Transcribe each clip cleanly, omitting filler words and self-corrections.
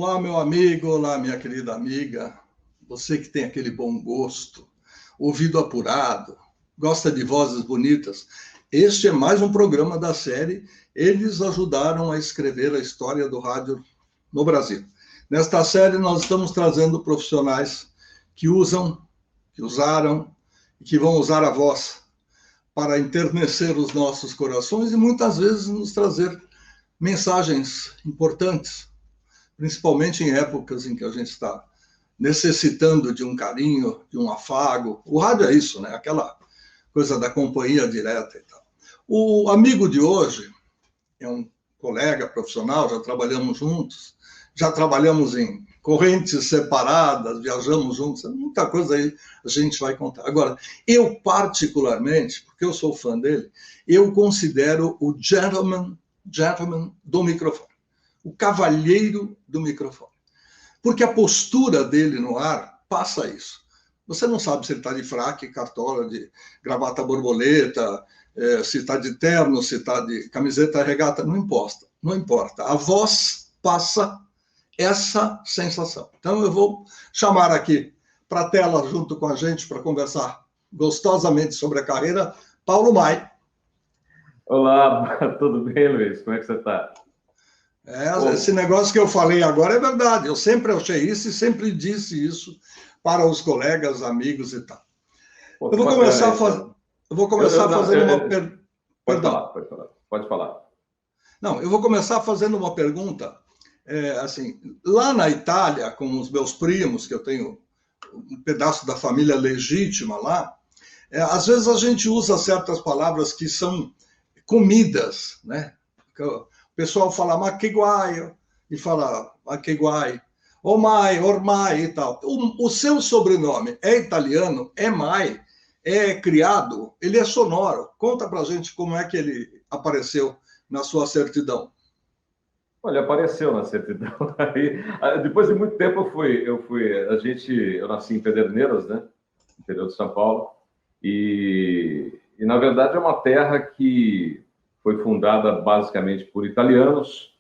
Olá, meu amigo, olá, minha querida amiga. Você que tem aquele bom gosto, ouvido apurado, gosta de vozes bonitas. Este é mais um programa da série Eles Ajudaram a Escrever a História do Rádio no Brasil. Nesta série, nós estamos trazendo profissionais que usam, que usaram e que vão usar a voz para enternecer os nossos corações e muitas vezes nos trazer mensagens importantes, principalmente em épocas em que a gente está necessitando de um carinho, de um afago. O rádio é isso, né? Aquela coisa da companhia direta e tal. O amigo de hoje é um colega profissional, já trabalhamos juntos, já trabalhamos em correntes separadas, viajamos juntos, muita coisa aí a gente vai contar. Agora, eu particularmente, porque eu sou fã dele, eu considero o gentleman do microfone, o cavalheiro do microfone. Porque a postura dele no ar passa isso. Você não sabe se ele está de fraque, cartola, de gravata borboleta, se está de terno, se está de camiseta regata, não importa. Não importa. A voz passa essa sensação. Então eu vou chamar aqui para a tela junto com a gente para conversar gostosamente sobre a carreira, Paulo Mai. Olá, tudo bem, Luiz? Como é que você está? Esse negócio que eu falei agora é verdade. Eu sempre achei isso e sempre disse isso para os colegas, amigos e tal. Eu vou começar fazendo uma pergunta. Pode falar. Não, eu vou começar fazendo uma pergunta. Assim, lá na Itália, com os meus primos, que eu tenho um pedaço da família legítima lá, às vezes a gente usa certas palavras que são comidas, né? O pessoal fala maquiguaio e fala maquiguai, omai, ormai e tal. O seu sobrenome é italiano, é Mai, é criado, ele é sonoro. Conta pra gente como é que ele apareceu na sua certidão. Olha, apareceu na certidão. Aí, depois de muito tempo eu nasci em Pederneiras, né? Interior de São Paulo. E na verdade é uma terra que foi fundada basicamente por italianos,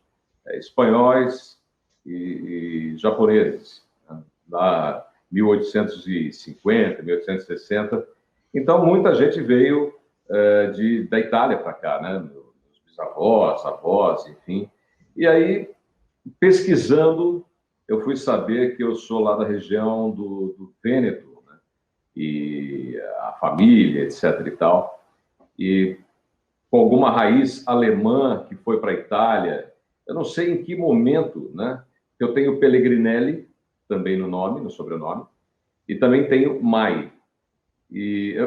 espanhóis e japoneses, né? Lá 1850, 1860. Então muita gente veio da Itália para cá, né? Meus bisavós, avós, enfim. E aí, pesquisando, eu fui saber que eu sou lá da região do Vêneto, né? E a família, etc. e tal. E com alguma raiz alemã que foi para a Itália, eu não sei em que momento, né? Eu tenho Pellegrinelli, também no nome, no sobrenome, e também tenho Mai.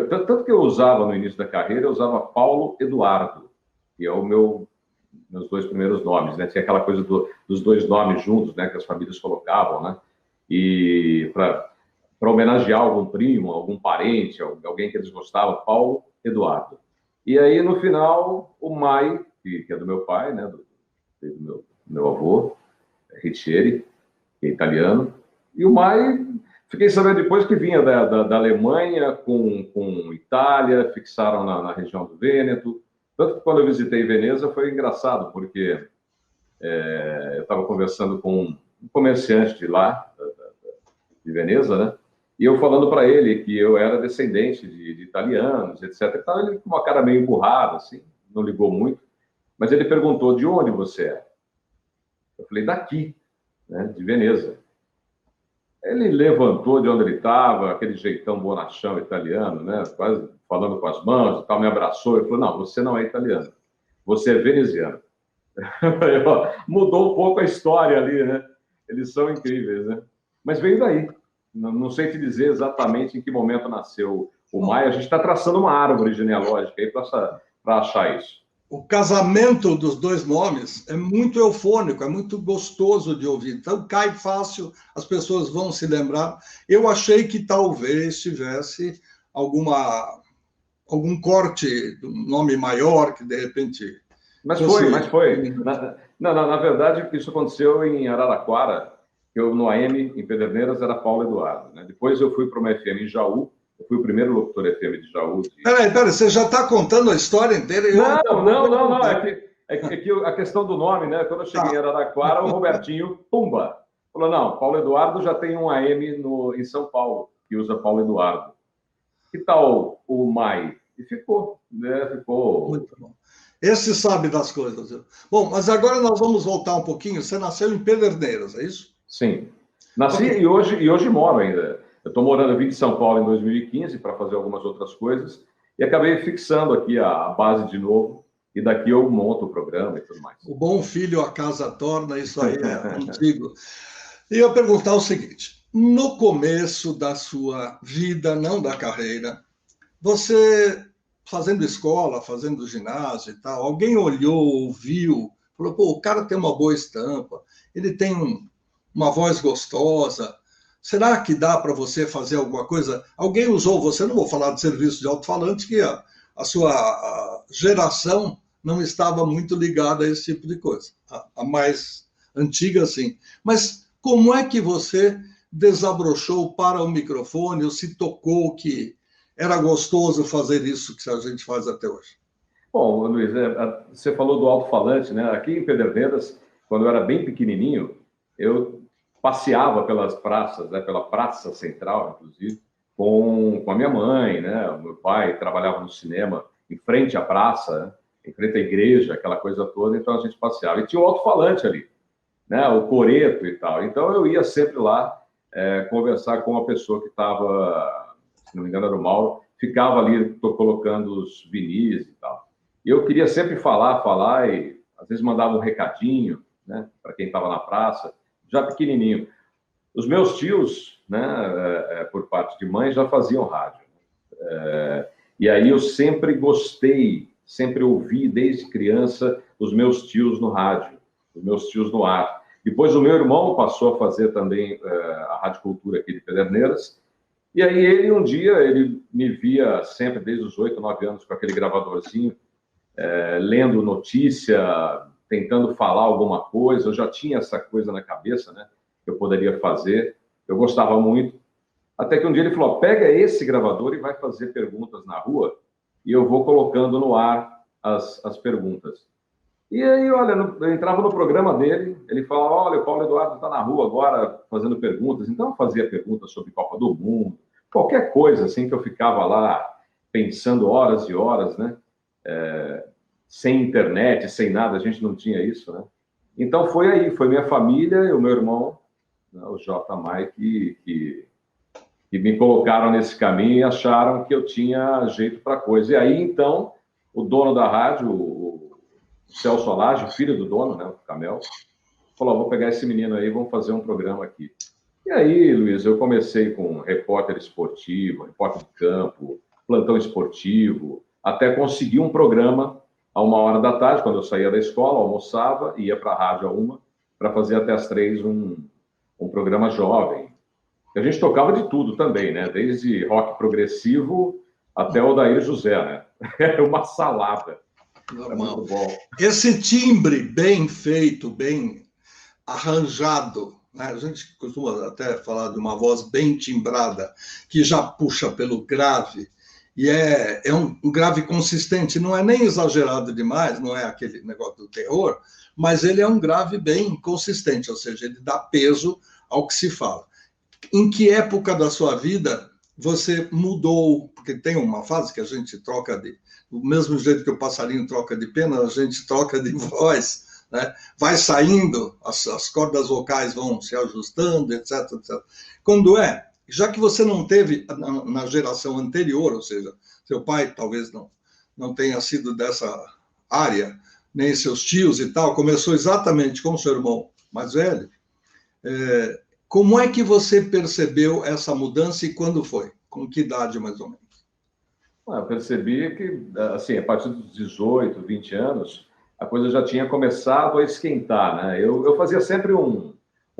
Tanto que eu usava no início da carreira, eu usava Paulo Eduardo, que é meus dois primeiros nomes, né? Tinha aquela coisa dos dois nomes juntos, né? Que as famílias colocavam, né? E para homenagear algum primo, algum parente, alguém que eles gostavam, Paulo Eduardo. E aí, no final, o Mai, que é do meu pai, né? Do meu avô, Riccieri, que é italiano. E o Mai, fiquei sabendo depois que vinha da Alemanha com Itália, fixaram na região do Vêneto. Tanto que quando eu visitei Veneza foi engraçado, porque eu estava conversando com um comerciante de lá, de Veneza, né? E eu falando para ele que eu era descendente de italianos, etc. Então, ele com uma cara meio emburrada, assim, não ligou muito. Mas ele perguntou, de onde você é? Eu falei, daqui, né? De Veneza. Ele levantou de onde ele estava, aquele jeitão bonachão italiano, né? Quase falando com as mãos e tal, me abraçou e falou, não, você não é italiano, você é veneziano. Mudou um pouco a história ali, né? Eles são incríveis, né? Mas veio daí. Não sei te dizer exatamente em que momento nasceu o Mai. A gente está traçando uma árvore genealógica aí para achar isso. O casamento dos dois nomes é muito eufônico, é muito gostoso de ouvir. Então, cai fácil, as pessoas vão se lembrar. Eu achei que talvez tivesse algum corte de um nome maior que, de repente... Mas foi. Na verdade, isso aconteceu em Araraquara, que eu, no AM, em Pederneiras, era Paulo Eduardo, né? Depois eu fui para uma FM em Jaú. Eu fui o primeiro locutor FM de Jaú. Peraí, você já está contando a história inteira? É que a questão do nome, né? Quando eu cheguei em Araraquara, o Robertinho, pumba! Falou, não, Paulo Eduardo já tem um AM em São Paulo, que usa Paulo Eduardo. Que tal o Mai? E ficou, né? Ficou... Muito bom. Esse sabe das coisas. Bom, mas agora nós vamos voltar um pouquinho. Você nasceu em Pederneiras, é isso? Sim. Nasci e hoje moro ainda. Eu estou morando, eu vim de São Paulo em 2015 para fazer algumas outras coisas e acabei fixando aqui a base de novo e daqui eu monto o programa e tudo mais. O bom filho a casa torna, isso aí é antigo. E eu perguntar o seguinte, no começo da sua vida, não da carreira, você fazendo escola, fazendo ginásio e tal, alguém olhou, ouviu, falou, pô, o cara tem uma boa estampa, ele tem uma voz gostosa, será que dá para você fazer alguma coisa? Alguém usou você, não vou falar de serviço de alto-falante, que a sua geração não estava muito ligada a esse tipo de coisa. A mais antiga, sim. Mas como é que você desabrochou para o microfone ou se tocou que era gostoso fazer isso que a gente faz até hoje? Bom, Luiz, você falou do alto-falante, né? Aqui em Pederneiras, quando eu era bem pequenininho, eu passeava pelas praças, né? Pela Praça Central, inclusive, com a minha mãe, né? O meu pai trabalhava no cinema em frente à praça, né? Em frente à igreja, aquela coisa toda, então a gente passeava. E tinha um alto-falante ali, né? O coreto e tal. Então eu ia sempre lá conversar com a pessoa que estava, se não me engano era o Mauro, ficava ali colocando os vinis e tal. E eu queria sempre falar e às vezes mandava um recadinho, né? Para quem estava na praça, já pequenininho. Os meus tios, né? Por parte de mãe, já faziam rádio. E aí eu sempre gostei, sempre ouvi desde criança os meus tios no rádio, os meus tios no ar. Depois o meu irmão passou a fazer também a Rádio Cultura aqui de Pederneiras. E aí ele, um dia, ele me via sempre, desde os 8, 9 anos, com aquele gravadorzinho, lendo notícia, tentando falar alguma coisa. Eu já tinha essa coisa na cabeça, né? Que eu poderia fazer. Eu gostava muito. Até que um dia ele falou, pega esse gravador e vai fazer perguntas na rua e eu vou colocando no ar as perguntas. E aí, olha, eu entrava no programa dele, ele falava, olha, o Paulo Eduardo está na rua agora fazendo perguntas. Então eu fazia perguntas sobre Copa do Mundo, qualquer coisa assim que eu ficava lá pensando horas e horas, né? Sem internet, sem nada, a gente não tinha isso, né? Então foi aí, foi minha família e o meu irmão, né, o J. Mai, que me colocaram nesse caminho e acharam que eu tinha jeito para coisa. E aí, então, o dono da rádio, o Celso Alage, filho do dono, né, o Camel, falou, vou pegar esse menino aí, vamos fazer um programa aqui. E aí, Luiz, eu comecei com repórter esportivo, repórter de campo, plantão esportivo, até conseguir um programa a 1h da tarde, quando eu saía da escola, almoçava, ia para a rádio a 1, para fazer até as 3 um programa jovem. A gente tocava de tudo também, né? Desde rock progressivo até o Odair José, né? Era uma salada. Normal. Muito bom. Esse timbre bem feito, bem arranjado, né? A gente costuma até falar de uma voz bem timbrada, que já puxa pelo grave, e é um grave consistente, não é nem exagerado demais, não é aquele negócio do terror, mas ele é um grave bem consistente, ou seja, ele dá peso ao que se fala. Em que época da sua vida você mudou? Porque tem uma fase que a gente troca do mesmo jeito que o passarinho troca de pena, a gente troca de voz, né? Vai saindo, as cordas vocais vão se ajustando, etc, etc. Quando já que você não teve na geração anterior, ou seja, seu pai talvez não tenha sido dessa área, nem seus tios e tal, começou exatamente com seu irmão mais velho, como é que você percebeu essa mudança e quando foi? Com que idade, mais ou menos? Eu percebi que, assim, a partir dos 18, 20 anos, a coisa já tinha começado a esquentar, né? Eu fazia sempre um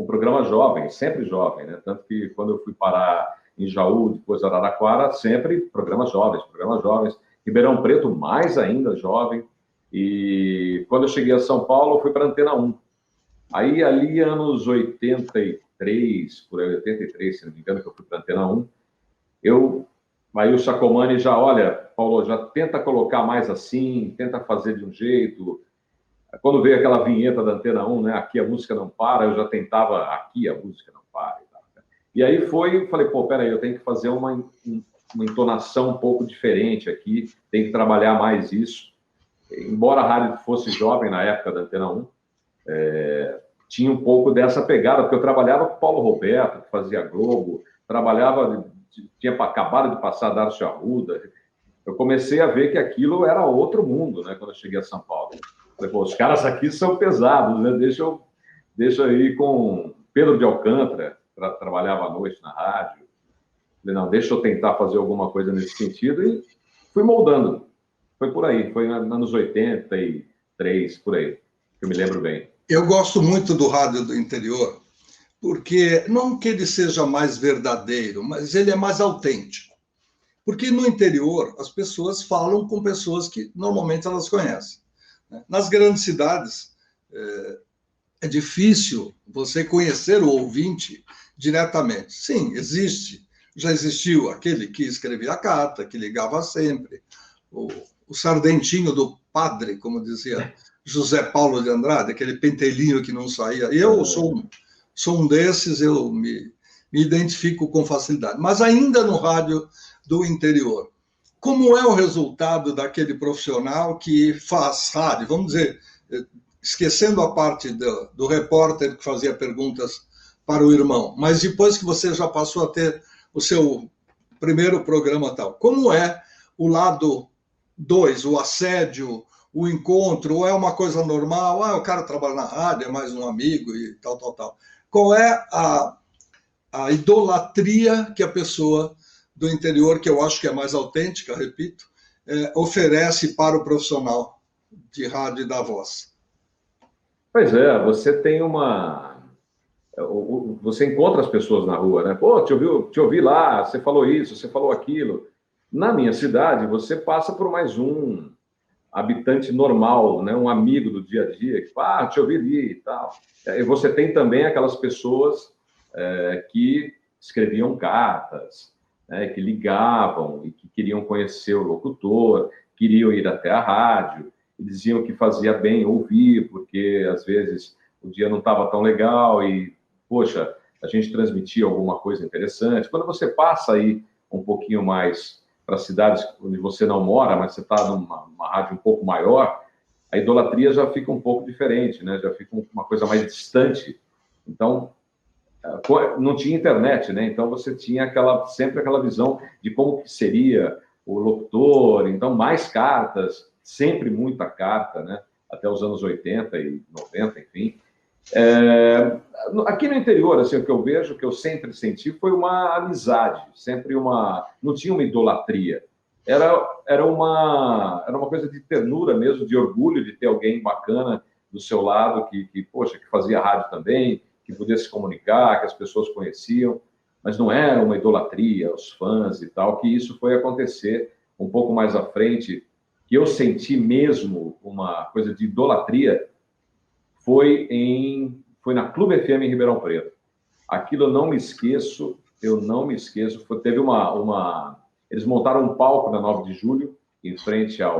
programa jovem, sempre jovem, né? Tanto que quando eu fui parar em Jaú, depois Araraquara, sempre programas jovens. Ribeirão Preto, mais ainda jovem. E quando eu cheguei a São Paulo, eu fui para a Antena 1. Aí, ali, anos 83, por aí, 83, se não me engano, que eu fui para a Antena 1, aí o Sacomani já, olha, Paulo, já tenta colocar mais assim, tenta fazer de um jeito. Quando veio aquela vinheta da Antena 1, né? Aqui a música não para, eu já tentava, aqui a música não para. E aí falei, pô, peraí, eu tenho que fazer uma entonação um pouco diferente aqui, tenho que trabalhar mais isso. Embora a rádio fosse jovem na época da Antena 1, tinha um pouco dessa pegada, porque eu trabalhava com o Paulo Roberto, que fazia Globo, tinha acabado de passar Darcy Arruda. Eu comecei a ver que aquilo era outro mundo, né, quando eu cheguei a São Paulo. Falei, pô, os caras aqui são pesados, né? Deixa eu ir com Pedro de Alcântara, trabalhava à noite na rádio. Falei, não, deixa eu tentar fazer alguma coisa nesse sentido, e fui moldando. Foi por aí, foi nos anos 83, por aí, que eu me lembro bem. Eu gosto muito do rádio do interior, porque não que ele seja mais verdadeiro, mas ele é mais autêntico. Porque no interior, as pessoas falam com pessoas que normalmente elas conhecem. Nas grandes cidades, é difícil você conhecer o ouvinte diretamente. Sim, existe. Já existiu aquele que escrevia a carta, que ligava sempre. O sardentinho do padre, como dizia José Paulo de Andrade, aquele pentelinho que não saía. Eu sou um desses, eu me identifico com facilidade. Mas ainda no rádio do interior, como é o resultado daquele profissional que faz rádio? Vamos dizer, esquecendo a parte do repórter que fazia perguntas para o irmão, mas depois que você já passou a ter o seu primeiro programa tal, como é o lado 2, o assédio, o encontro, ou é uma coisa normal, o cara trabalha na rádio, é mais um amigo e tal. Qual é a idolatria que a pessoa do interior, que eu acho que é mais autêntica, repito, oferece para o profissional de rádio e da voz? Pois é, você tem você encontra as pessoas na rua, né? Pô, te ouvi lá, você falou isso, você falou aquilo. Na minha cidade, você passa por mais um habitante normal, né? Um amigo do dia a dia, que te ouvi ali e tal. E você tem também aquelas pessoas que escreviam cartas, né? Que ligavam e que queriam conhecer o locutor, queriam ir até a rádio, e diziam que fazia bem ouvir, porque às vezes o dia não estava tão legal e, poxa, a gente transmitia alguma coisa interessante. Quando você passa aí um pouquinho mais para cidades onde você não mora, mas você está numa rádio um pouco maior, a idolatria já fica um pouco diferente, né? Já fica uma coisa mais distante. Então, não tinha internet, né? Então você tinha sempre aquela visão de como que seria o locutor, então mais cartas, sempre muita carta, né? Até os anos 80 e 90, enfim. Aqui no interior, assim, o que eu vejo, o que eu sempre senti foi uma amizade, sempre não tinha uma idolatria, era uma coisa de ternura mesmo, de orgulho de ter alguém bacana do seu lado, poxa, que fazia rádio também, que podia se comunicar, que as pessoas conheciam, mas não era uma idolatria, os fãs e tal, que isso foi acontecer um pouco mais à frente, que eu senti mesmo uma coisa de idolatria, foi na Clube FM em Ribeirão Preto. Aquilo eu não me esqueço. Teve eles montaram um palco na 9 de julho, em frente à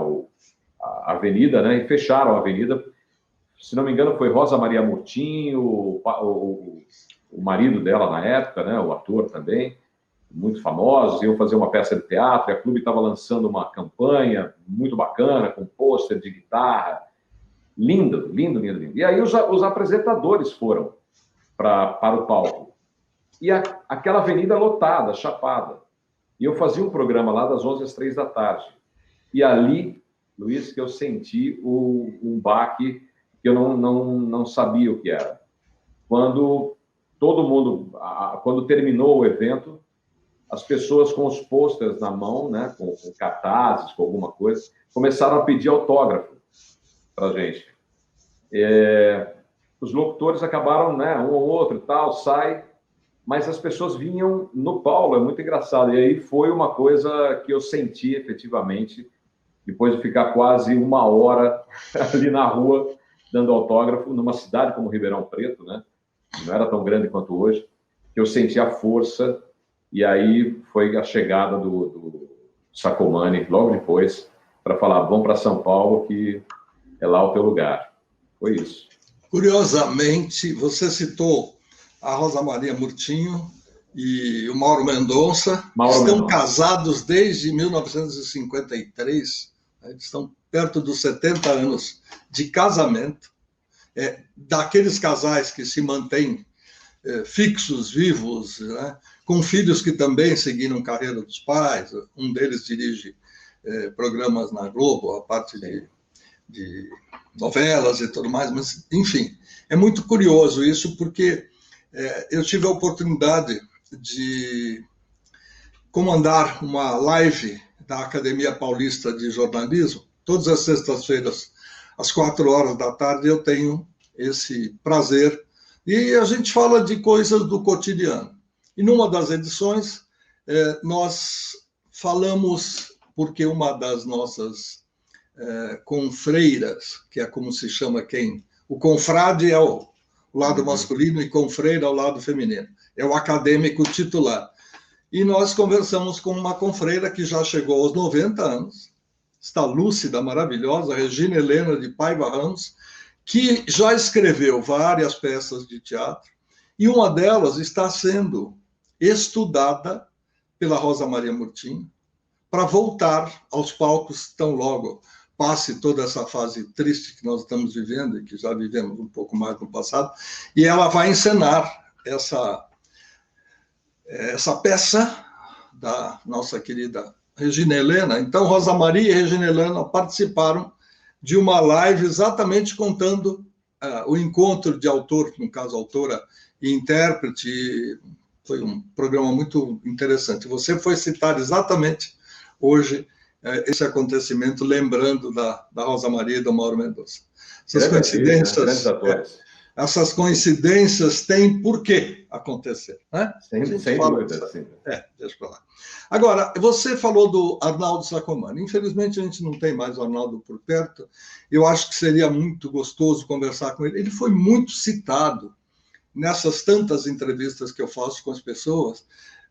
avenida, né? E fecharam a avenida. Se não me engano, foi Rosa Maria Murtinho, o marido dela na época, né? O ator também, muito famosos, iam fazer uma peça de teatro, e a Clube estava lançando uma campanha muito bacana, com pôster de guitarra. Lindo. E aí os apresentadores foram para o palco. E aquela avenida lotada, chapada. E eu fazia um programa lá das 11 às 3 da tarde. E ali, Luiz, que eu senti um baque que eu não sabia o que era. Quando terminou o evento, as pessoas com os posters na mão, né, com cartazes, com alguma coisa, começaram a pedir autógrafo para a gente. Os locutores acabaram, né, um ou outro e tal, sai, mas as pessoas vinham no Paulo, é muito engraçado. E aí foi uma coisa que eu senti efetivamente, depois de ficar quase uma hora ali na rua, dando autógrafo, numa cidade como Ribeirão Preto, né, não era tão grande quanto hoje, que eu senti a força, e aí foi a chegada do Sacomani, logo depois, para falar, vamos para São Paulo, que é lá o teu lugar. Foi isso. Curiosamente, você citou a Rosa Maria Murtinho e o Mauro Mendonça, estão casados desde 1953, né? Estão perto dos 70 anos de casamento, daqueles casais que se mantêm fixos, vivos, né? Com filhos que também seguiram carreira dos pais. Um deles dirige programas na Globo, a parte de novelas e tudo mais, mas, enfim, é muito curioso isso, porque eu tive a oportunidade de comandar uma live da Academia Paulista de Jornalismo. Todas as sextas-feiras, às 16h, eu tenho esse prazer. E a gente fala de coisas do cotidiano. E numa das edições, nós falamos, porque uma das nossas confreiras, que é como se chama o confrade é o lado masculino e confreira é o lado feminino. É o acadêmico titular. E nós conversamos com uma confreira que já chegou aos 90 anos, está lúcida, maravilhosa, Regina Helena de Paiva Ramos, que já escreveu várias peças de teatro, e uma delas está sendo estudada pela Rosa Maria Murtinho para voltar aos palcos tão logo passe toda essa fase triste que nós estamos vivendo e que já vivemos um pouco mais no passado, e ela vai encenar essa peça da nossa querida Regina Helena. Então, Rosa Maria e Regina Helena participaram de uma live exatamente contando o encontro de autor, no caso, autora e intérprete. Foi um programa muito interessante. Você foi citar exatamente hoje esse acontecimento, lembrando da Rosa Maria e do Mauro Mendonça. Essas coincidências têm por que acontecer, né? Sem dúvida, sim. Deixa para lá. Agora, você falou do Arnaldo Sacomani. Infelizmente, a gente não tem mais o Arnaldo por perto. Eu acho que seria muito gostoso conversar com ele. Ele foi muito citado nessas tantas entrevistas que eu faço com as pessoas,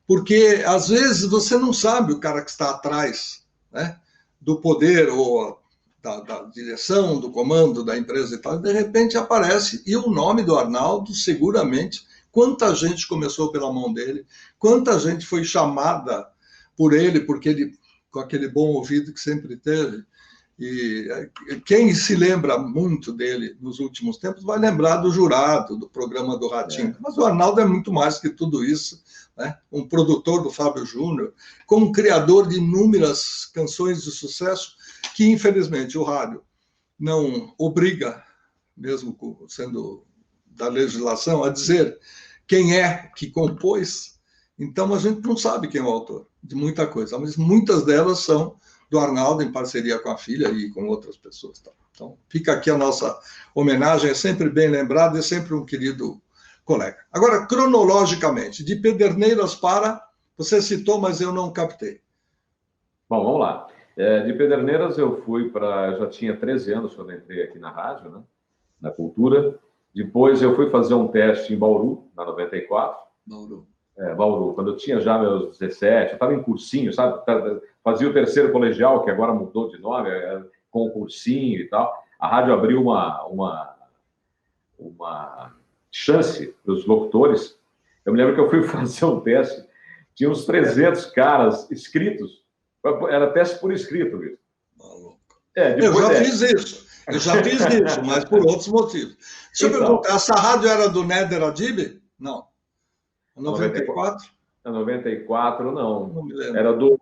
porque, às vezes, você não sabe o cara que está atrás, né, do poder ou da direção, do comando da empresa e tal, e de repente aparece, e o nome do Arnaldo, seguramente, quanta gente começou pela mão dele, quanta gente foi chamada por ele, porque ele, com aquele bom ouvido que sempre teve, e quem se lembra muito dele nos últimos tempos vai lembrar do Jurado, do programa do Ratinho, mas o Arnaldo é muito mais que tudo isso, né? Um produtor do Fábio Júnior, como criador de inúmeras canções de sucesso, que infelizmente o rádio não obriga, mesmo sendo da legislação, a dizer quem é que compôs. Então a gente não sabe quem é o autor de muita coisa, mas muitas delas são do Arnaldo, em parceria com a filha e com outras pessoas. Então fica aqui a nossa homenagem, é sempre bem lembrado, é sempre um querido colega. Agora, cronologicamente, de Pederneiras para... Você citou, mas eu não captei. Bom, vamos lá. De Pederneiras eu fui para... Eu já tinha 13 anos quando entrei aqui na rádio, né? Na Cultura. Depois eu fui fazer um teste em Bauru, na 94. Bauru. Quando eu tinha já meus 17, eu estava em cursinho, sabe? Fazia o terceiro colegial, que agora mudou de nome, com o cursinho e tal. A rádio abriu uma chance para os locutores. Eu me lembro que eu fui fazer um teste, tinha uns 300 caras inscritos, era teste por escrito, viu? Eu já fiz isso, mas por outros motivos. Deixa eu perguntar, essa rádio era do Néder Adib? Não. 94? 94, não me lembro. Era do...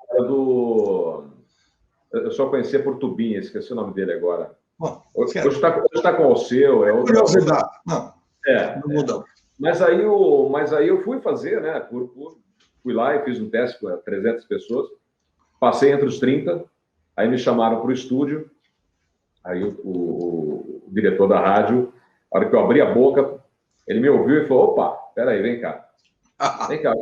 Eu só conhecia por Tubinha, esqueci o nome dele agora. Bom, hoje está com o seu. Curiosidade. Não muda. Mas aí eu fui fazer, né? Fui lá e fiz um teste com 300 pessoas. Passei entre os 30. Aí me chamaram para o estúdio. Aí o diretor da rádio, na hora que eu abri a boca, ele me ouviu e falou: opa, peraí, vem cá. Vem cá.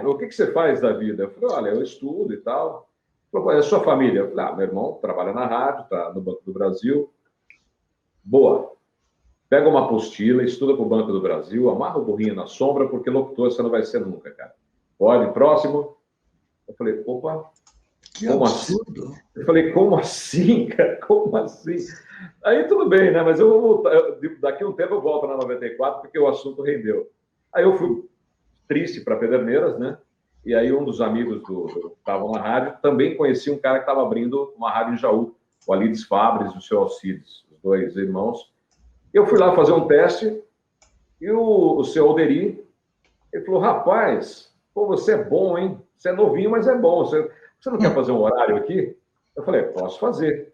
O que você faz da vida? Eu falei: olha, eu estudo e tal. Ele falou: é a sua família? Eu falei: meu irmão trabalha na rádio, está no Banco do Brasil. Boa. Pega uma apostila, estuda para o Banco do Brasil, amarra o burrinho na sombra, porque locutor você não vai ser nunca, cara. Pode, próximo. Eu falei: opa, Que Como absurdo. assim? Eu falei, como assim, cara? Como assim? Aí tudo bem, né? Mas eu vou voltar. Daqui a um tempo eu volto na 94, porque o assunto rendeu. Aí eu fui triste para Pederneiras, né? E aí um dos amigos que estavam na rádio também conhecia um cara que estava abrindo uma rádio em Jaú, o Alides Fabres e o seu Alcides, os dois irmãos. Eu fui lá fazer um teste e o seu Alderi, ele falou, rapaz, pô, você é bom, hein? Você é novinho, mas é bom. Você não quer fazer um horário aqui? Eu falei, posso fazer.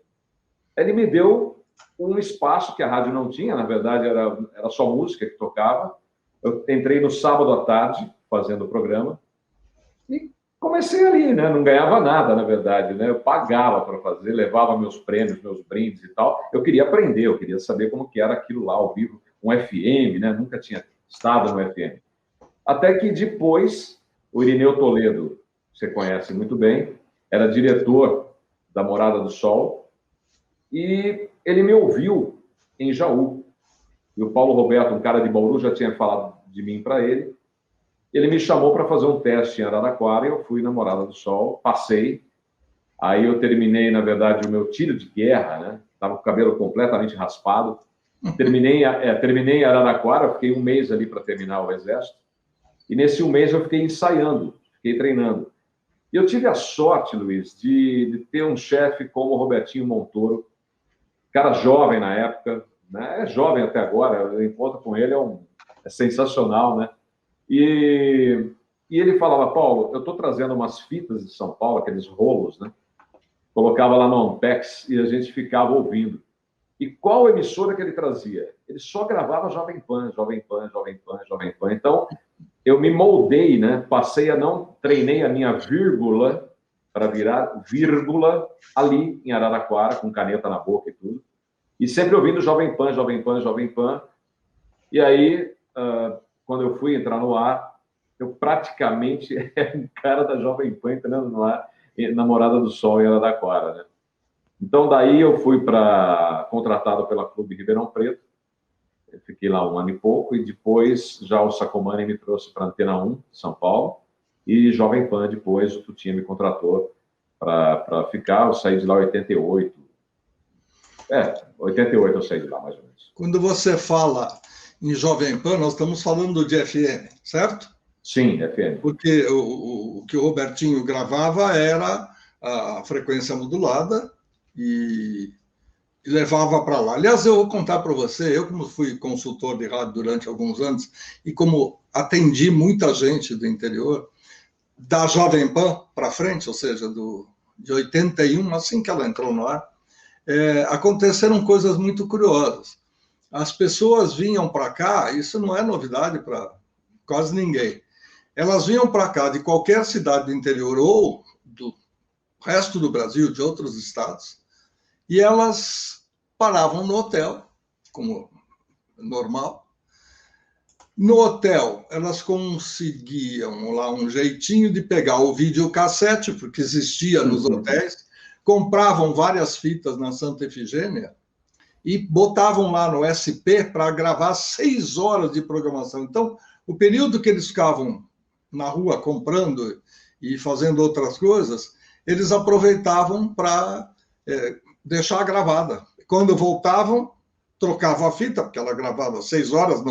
Ele me deu um espaço que a rádio não tinha, na verdade era só música que tocava. Eu entrei no sábado à tarde, fazendo o programa, e comecei ali, né? Não ganhava nada, na verdade, né? Eu pagava para fazer, levava meus prêmios, meus brindes e tal. Eu queria aprender, eu queria saber como que era aquilo lá ao vivo, um FM, né? Nunca tinha estado no FM. Até que depois, o Irineu Toledo, você conhece muito bem, era diretor da Morada do Sol, e ele me ouviu em Jaú. E o Paulo Roberto, um cara de Bauru, já tinha falado de mim para ele. Ele me chamou para fazer um teste em Araraquara, eu fui na Morada do Sol, passei. Aí eu terminei, na verdade, o meu tiro de guerra, né? Estava com o cabelo completamente raspado. Terminei em Araraquara, fiquei um mês ali para terminar o Exército. E nesse um mês eu fiquei ensaiando, fiquei treinando. E eu tive a sorte, Luiz, de ter um chefe como o Robertinho Montoro, cara jovem na época, né? É jovem até agora, o encontro com ele é sensacional, né? E ele falava, Paulo, eu estou trazendo umas fitas de São Paulo, aqueles rolos, né? Colocava lá no Ampex e a gente ficava ouvindo. E qual emissora que ele trazia? Ele só gravava Jovem Pan, Jovem Pan, Jovem Pan, Jovem Pan. Então, eu me moldei, né? Treinei a minha vírgula para virar vírgula ali em Araraquara, com caneta na boca e tudo. E sempre ouvindo Jovem Pan, Jovem Pan, Jovem Pan. E aí, quando eu fui entrar no ar, eu praticamente era um cara da Jovem Pan entrando no ar, na Morada do Sol em Araraquara, né? Então, daí eu fui contratado pela Clube Ribeirão Preto. Eu fiquei lá um ano e pouco, e depois já o Sacomani me trouxe para a Antena 1, de São Paulo, e Jovem Pan, depois o Tutinha me contratou para ficar. Eu saí de lá em 88. 88 eu saí de lá, mais ou menos. Quando você fala em Jovem Pan, nós estamos falando de FM, certo? Sim, FM. Porque o que o Robertinho gravava era a frequência modulada e levava para lá. Aliás, eu vou contar para você, eu como fui consultor de rádio durante alguns anos e como atendi muita gente do interior, da Jovem Pan para frente, ou seja, de 81, assim que ela entrou no ar, aconteceram coisas muito curiosas. As pessoas vinham para cá, isso não é novidade para quase ninguém, elas vinham para cá de qualquer cidade do interior ou do resto do Brasil, de outros estados, e elas paravam no hotel, como normal. No hotel, elas conseguiam lá um jeitinho de pegar o videocassete, porque existia nos hotéis, compravam várias fitas na Santa Efigênia e botavam lá no SP para gravar 6 horas de programação. Então, o período que eles ficavam na rua comprando e fazendo outras coisas, eles aproveitavam para deixar gravada. Quando voltavam, trocavam a fita, porque ela gravava 6 horas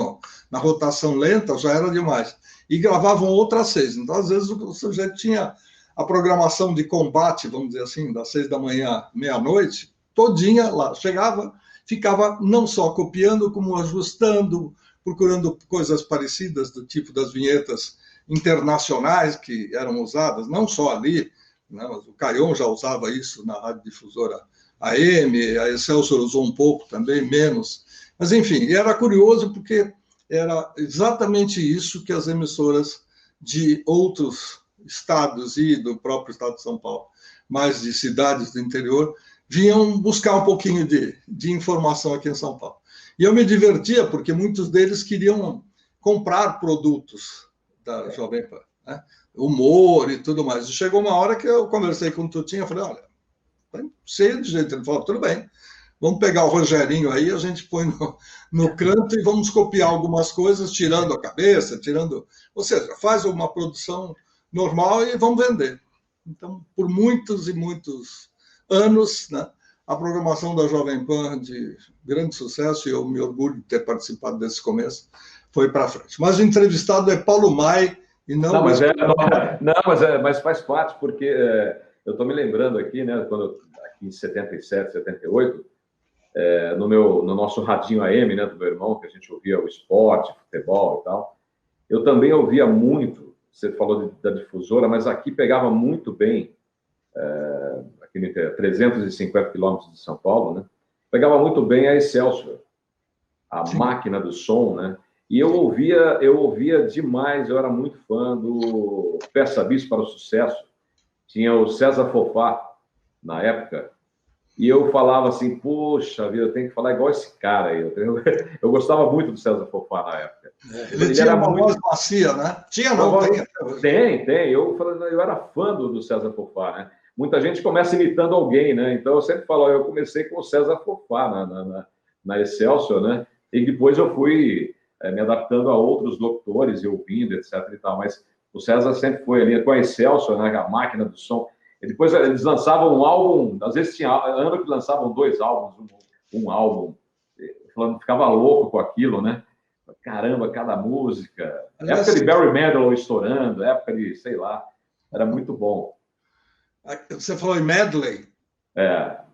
na rotação lenta, já era demais, e gravavam outras 6. Então, às vezes, o sujeito tinha a programação de combate, vamos dizer assim, das 6 da manhã, meia-noite, todinha lá. Chegava, ficava não só copiando, como ajustando, procurando coisas parecidas do tipo das vinhetas internacionais que eram usadas, não só ali, né, mas o Caion já usava isso na radiodifusora AM, a Excelsior usou um pouco também, menos. Mas, enfim, era curioso porque era exatamente isso que as emissoras de outros estados e do próprio estado de São Paulo, mais de cidades do interior, vinham buscar um pouquinho de informação aqui em São Paulo. E eu me divertia porque muitos deles queriam comprar produtos da Jovem Pan, né? Humor e tudo mais. E chegou uma hora que eu conversei com o Tutinho, eu falei, olha, tá cheio de gente. Ele falou, tudo bem, vamos pegar o Rogerinho aí, a gente põe no canto e vamos copiar algumas coisas, tirando a cabeça, ou seja, faz uma produção normal e vamos vender. Então, por muitos e muitos anos, né, a programação da Jovem Pan, de grande sucesso, e eu me orgulho de ter participado desse começo, foi para frente. Mas o entrevistado é Paulo Mai, e não... Não, mas faz parte, porque eu estou me lembrando aqui, né, aqui em 77, 78, no nosso radinho AM, né, do meu irmão, que a gente ouvia o esporte, futebol e tal, eu também ouvia muito, você falou da difusora, mas aqui pegava muito bem, aqui em 350 quilômetros de São Paulo, né, pegava muito bem a Excelsior, a Sim. máquina do som, né, e eu ouvia demais, eu era muito fã do Peça Bis para o Sucesso, tinha o César Fofá, na época, e eu falava assim, poxa vida, eu tenho que falar igual esse cara aí. Eu gostava muito do César Fofá na época. Ele tinha uma voz macia, né? Tinha, não? Tem. Eu era fã do César Fofá, né? Muita gente começa imitando alguém, né? Então eu sempre falo, eu comecei com o César Fofá na Excelsior, né? E depois eu fui me adaptando a outros locutores e ouvindo, etc. e tal. Mas o César sempre foi ali com a Excelsior, né? A máquina do som. E depois eles lançavam um álbum, às vezes tinha ano que lançavam 2 álbuns, um álbum. Eu ficava louco com aquilo, né? Caramba, cada música. Época de Barry Manilow estourando, época de, sei lá, era muito bom. Você falou em medley?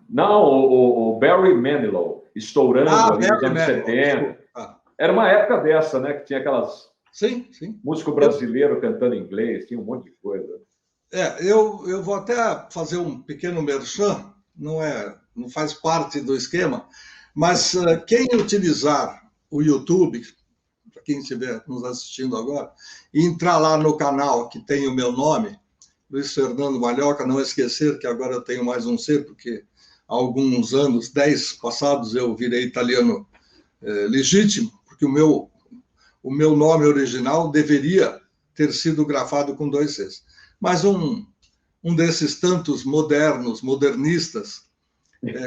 Não, o Barry Manilow estourando ali nos anos 70. Era uma época dessa, né? Que tinha aquelas... Sim. Músico brasileiro cantando inglês, tinha um monte de coisa. Eu vou até fazer um pequeno merchan, não faz parte do esquema, mas quem utilizar o YouTube, para quem estiver nos assistindo agora, e entrar lá no canal que tem o meu nome, Luiz Fernando Malhoca, não esquecer que agora eu tenho mais um C, porque há alguns anos, 10 passados, eu virei italiano legítimo, porque o meu nome original deveria ter sido grafado com 2 Cs. Mas um desses tantos modernistas,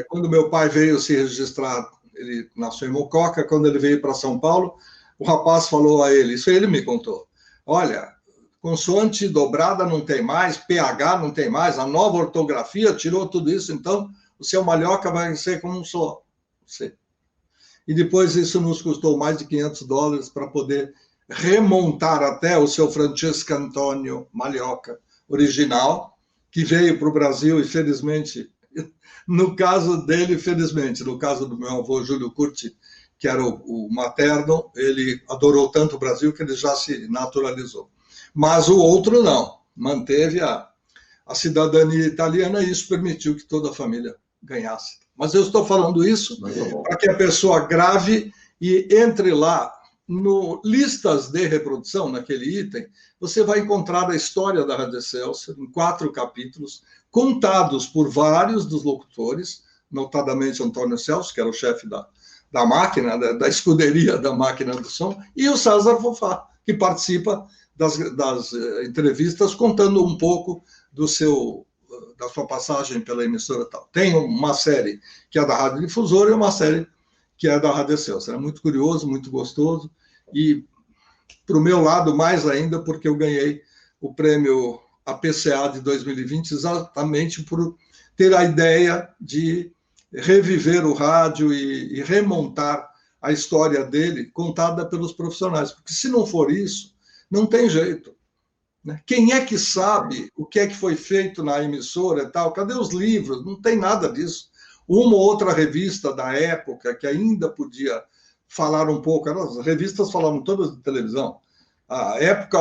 quando meu pai veio se registrar, ele nasceu em Mococa, quando ele veio para São Paulo, o rapaz falou a ele, isso ele me contou, olha, consoante dobrada não tem mais, PH não tem mais, a nova ortografia tirou tudo isso, então o seu Malhoca vai ser como um só. E depois isso nos custou mais de $500 para poder remontar até o seu Francesco Antônio Malhoca original, que veio para o Brasil, infelizmente, no caso dele, felizmente, no caso do meu avô Júlio Curti, que era o materno, ele adorou tanto o Brasil que ele já se naturalizou. Mas o outro não, manteve a cidadania italiana e isso permitiu que toda a família ganhasse. Mas eu estou falando isso para que a pessoa grave e entre lá no listas de reprodução, naquele item, você vai encontrar a história da Rádio Excelsior em 4 capítulos, contados por vários dos locutores, notadamente Antônio Celso, que era o chefe da máquina, da escuderia da máquina do som, e o César Fofá, que participa das entrevistas, contando um pouco da sua passagem pela emissora e tal. Tem uma série que é da Rádio Difusora e uma série que é da Rádio Excelsior. É muito curioso, muito gostoso, e para o meu lado mais ainda, porque eu ganhei o prêmio APCA de 2020 exatamente por ter a ideia de reviver o rádio e remontar a história dele contada pelos profissionais, porque se não for isso, não tem jeito. Quem é que sabe o que é que foi feito na emissora e tal? Cadê os livros? Não tem nada disso. Uma ou outra revista da época que ainda podia falar um pouco, as revistas falavam todas de televisão. A época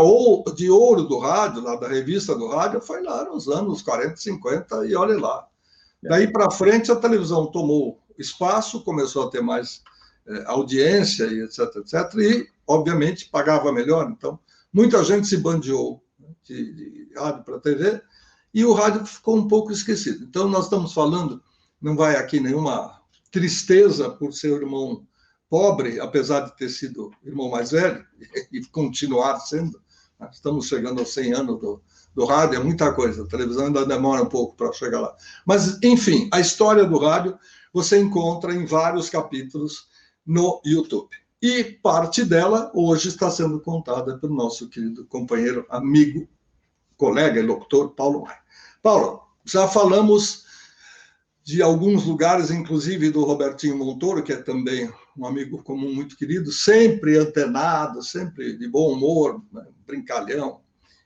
de ouro do rádio, lá da revista do rádio, foi lá nos anos 40, 50, e olha lá. Daí para frente, a televisão tomou espaço, começou a ter mais audiência, e etc, etc, e, obviamente, pagava melhor. Então, muita gente se bandeou de rádio para TV, e o rádio ficou um pouco esquecido. Então, nós estamos falando, não vai aqui nenhuma tristeza por ser irmão pobre, apesar de ter sido irmão mais velho, e continuar sendo. Estamos chegando aos 100 anos do rádio, é muita coisa. A televisão ainda demora um pouco para chegar lá. Mas, enfim, a história do rádio você encontra em vários capítulos no YouTube. E parte dela hoje está sendo contada pelo nosso querido companheiro, amigo, colega e locutor Paulo Mai. Paulo, já falamos de alguns lugares, inclusive do Robertinho Montoro, que é também um amigo comum muito querido, sempre antenado, sempre de bom humor, né? Brincalhão,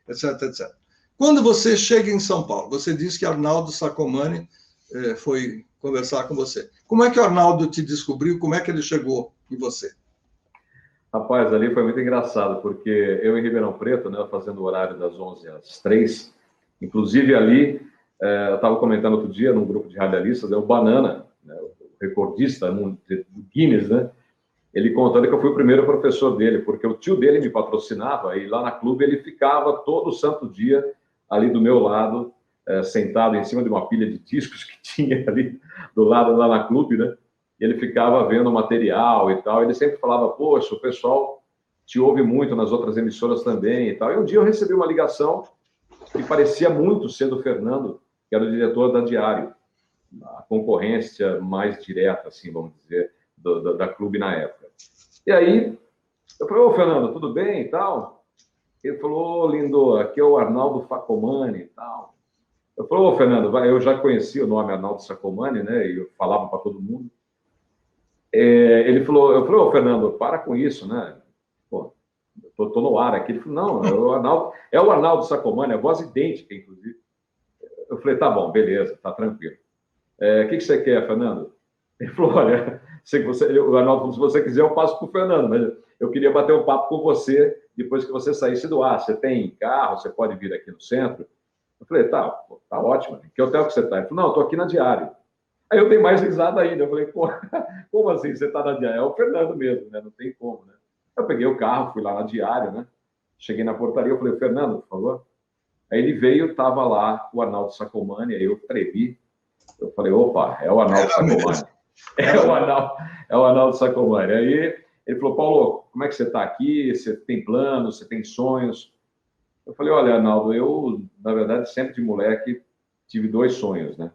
etc, etc. Quando você chega em São Paulo, você disse que Arnaldo Sacomani foi conversar com você. Como é que o Arnaldo te descobriu? Como é que ele chegou em você? Rapaz, ali foi muito engraçado, porque eu em Ribeirão Preto, né, fazendo o horário das 11 às 3, inclusive ali, eu estava comentando outro dia num grupo de radialistas, o Banana, né, o recordista do Guinness, né, ele contando que eu fui o primeiro professor dele, porque o tio dele me patrocinava, e lá na clube ele ficava todo santo dia ali do meu lado, sentado em cima de uma pilha de discos que tinha ali do lado lá na clube, né? Ele ficava vendo o material e tal, ele sempre falava, poxa, o pessoal te ouve muito nas outras emissoras também e tal. E um dia eu recebi uma ligação que parecia muito ser do Fernando, que era o diretor da Diário, a concorrência mais direta, assim, vamos dizer, da clube na época. E aí, eu falei, ô, Fernando, tudo bem e tal? Ele falou, ô, lindo, aqui é o Arnaldo Sacomani e tal. Eu falei, ô, Fernando, eu já conhecia o nome Arnaldo Sacomani, né, e eu falava para todo mundo. Ele falou, eu falei, ô, Fernando, para com isso, né? Pô, tô no ar aqui. Ele falou, não, é o Arnaldo Sacomani, a voz idêntica, inclusive. Eu falei, tá bom, beleza, tá tranquilo. O que você quer, Fernando? Ele falou, olha, o Arnaldo falou, se você quiser, eu passo para o Fernando, mas eu queria bater um papo com você depois que você saísse do ar. Você tem carro, você pode vir aqui no centro? Eu falei, tá ótimo. Que hotel que você está? Ele falou, não, eu tô aqui na Diário. Aí eu dei mais risada ainda. Eu falei, pô, como assim você está na Diário? É o Fernando mesmo, né? Não tem como, né? Eu peguei o carro, fui lá na Diário, né? Cheguei na portaria, eu falei, Fernando, por favor. Aí ele veio, estava lá o Arnaldo Sacomani, aí eu trevi. Eu falei, opa, é o Arnaldo Sacomani. É o Arnaldo Sacomani. Aí ele falou, Paulo, como é que você está aqui? Você tem planos? Você tem sonhos? Eu falei, olha, Arnaldo, eu, na verdade, sempre de moleque, tive 2 sonhos, né?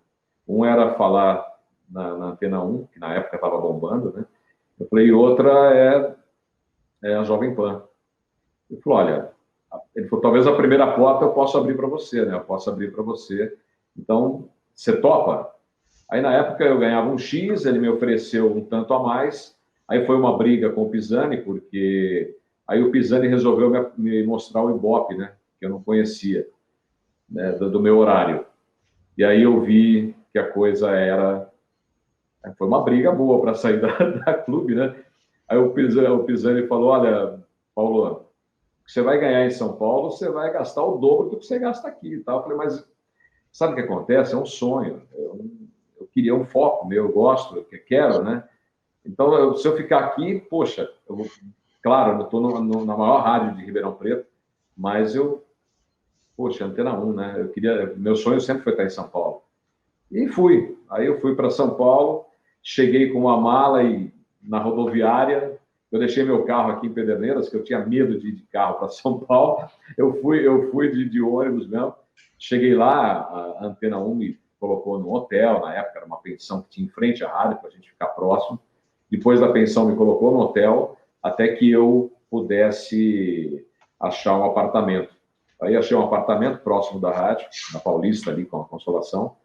Um era falar na Antena 1, que na época estava bombando, né? Eu falei, e outra é a Jovem Pan. Ele falou, olha, talvez a primeira porta eu possa abrir para você, né? Eu posso abrir para você. Então, você topa? Aí, na época, eu ganhava um X, ele me ofereceu um tanto a mais. Aí foi uma briga com o Pisani, porque aí o Pisani resolveu me mostrar o Ibope, né? Que eu não conhecia, né? Do meu horário. E aí eu vi que a coisa era... Foi uma briga boa para sair da clube, né? Aí o Pisani falou, olha, Paulo, você vai ganhar em São Paulo, você vai gastar o dobro do que você gasta aqui. E tal. Eu falei, mas sabe o que acontece? É um sonho. Eu queria um foco meu, eu gosto, eu quero, né? Então, se eu ficar aqui, poxa, claro, eu estou na maior rádio de Ribeirão Preto, mas poxa, Antena 1, né? Meu sonho sempre foi estar em São Paulo. E fui. Aí eu fui para São Paulo, cheguei com uma mala e na rodoviária, eu deixei meu carro aqui em Pederneiras, que eu tinha medo de ir de carro para São Paulo. Eu fui de ônibus mesmo. Cheguei lá, a Antena 1 me colocou no hotel, na época era uma pensão que tinha em frente à rádio, para a gente ficar próximo. Depois da pensão me colocou no hotel, até que eu pudesse achar um apartamento. Aí achei um apartamento próximo da rádio, na Paulista, ali com a Consolação.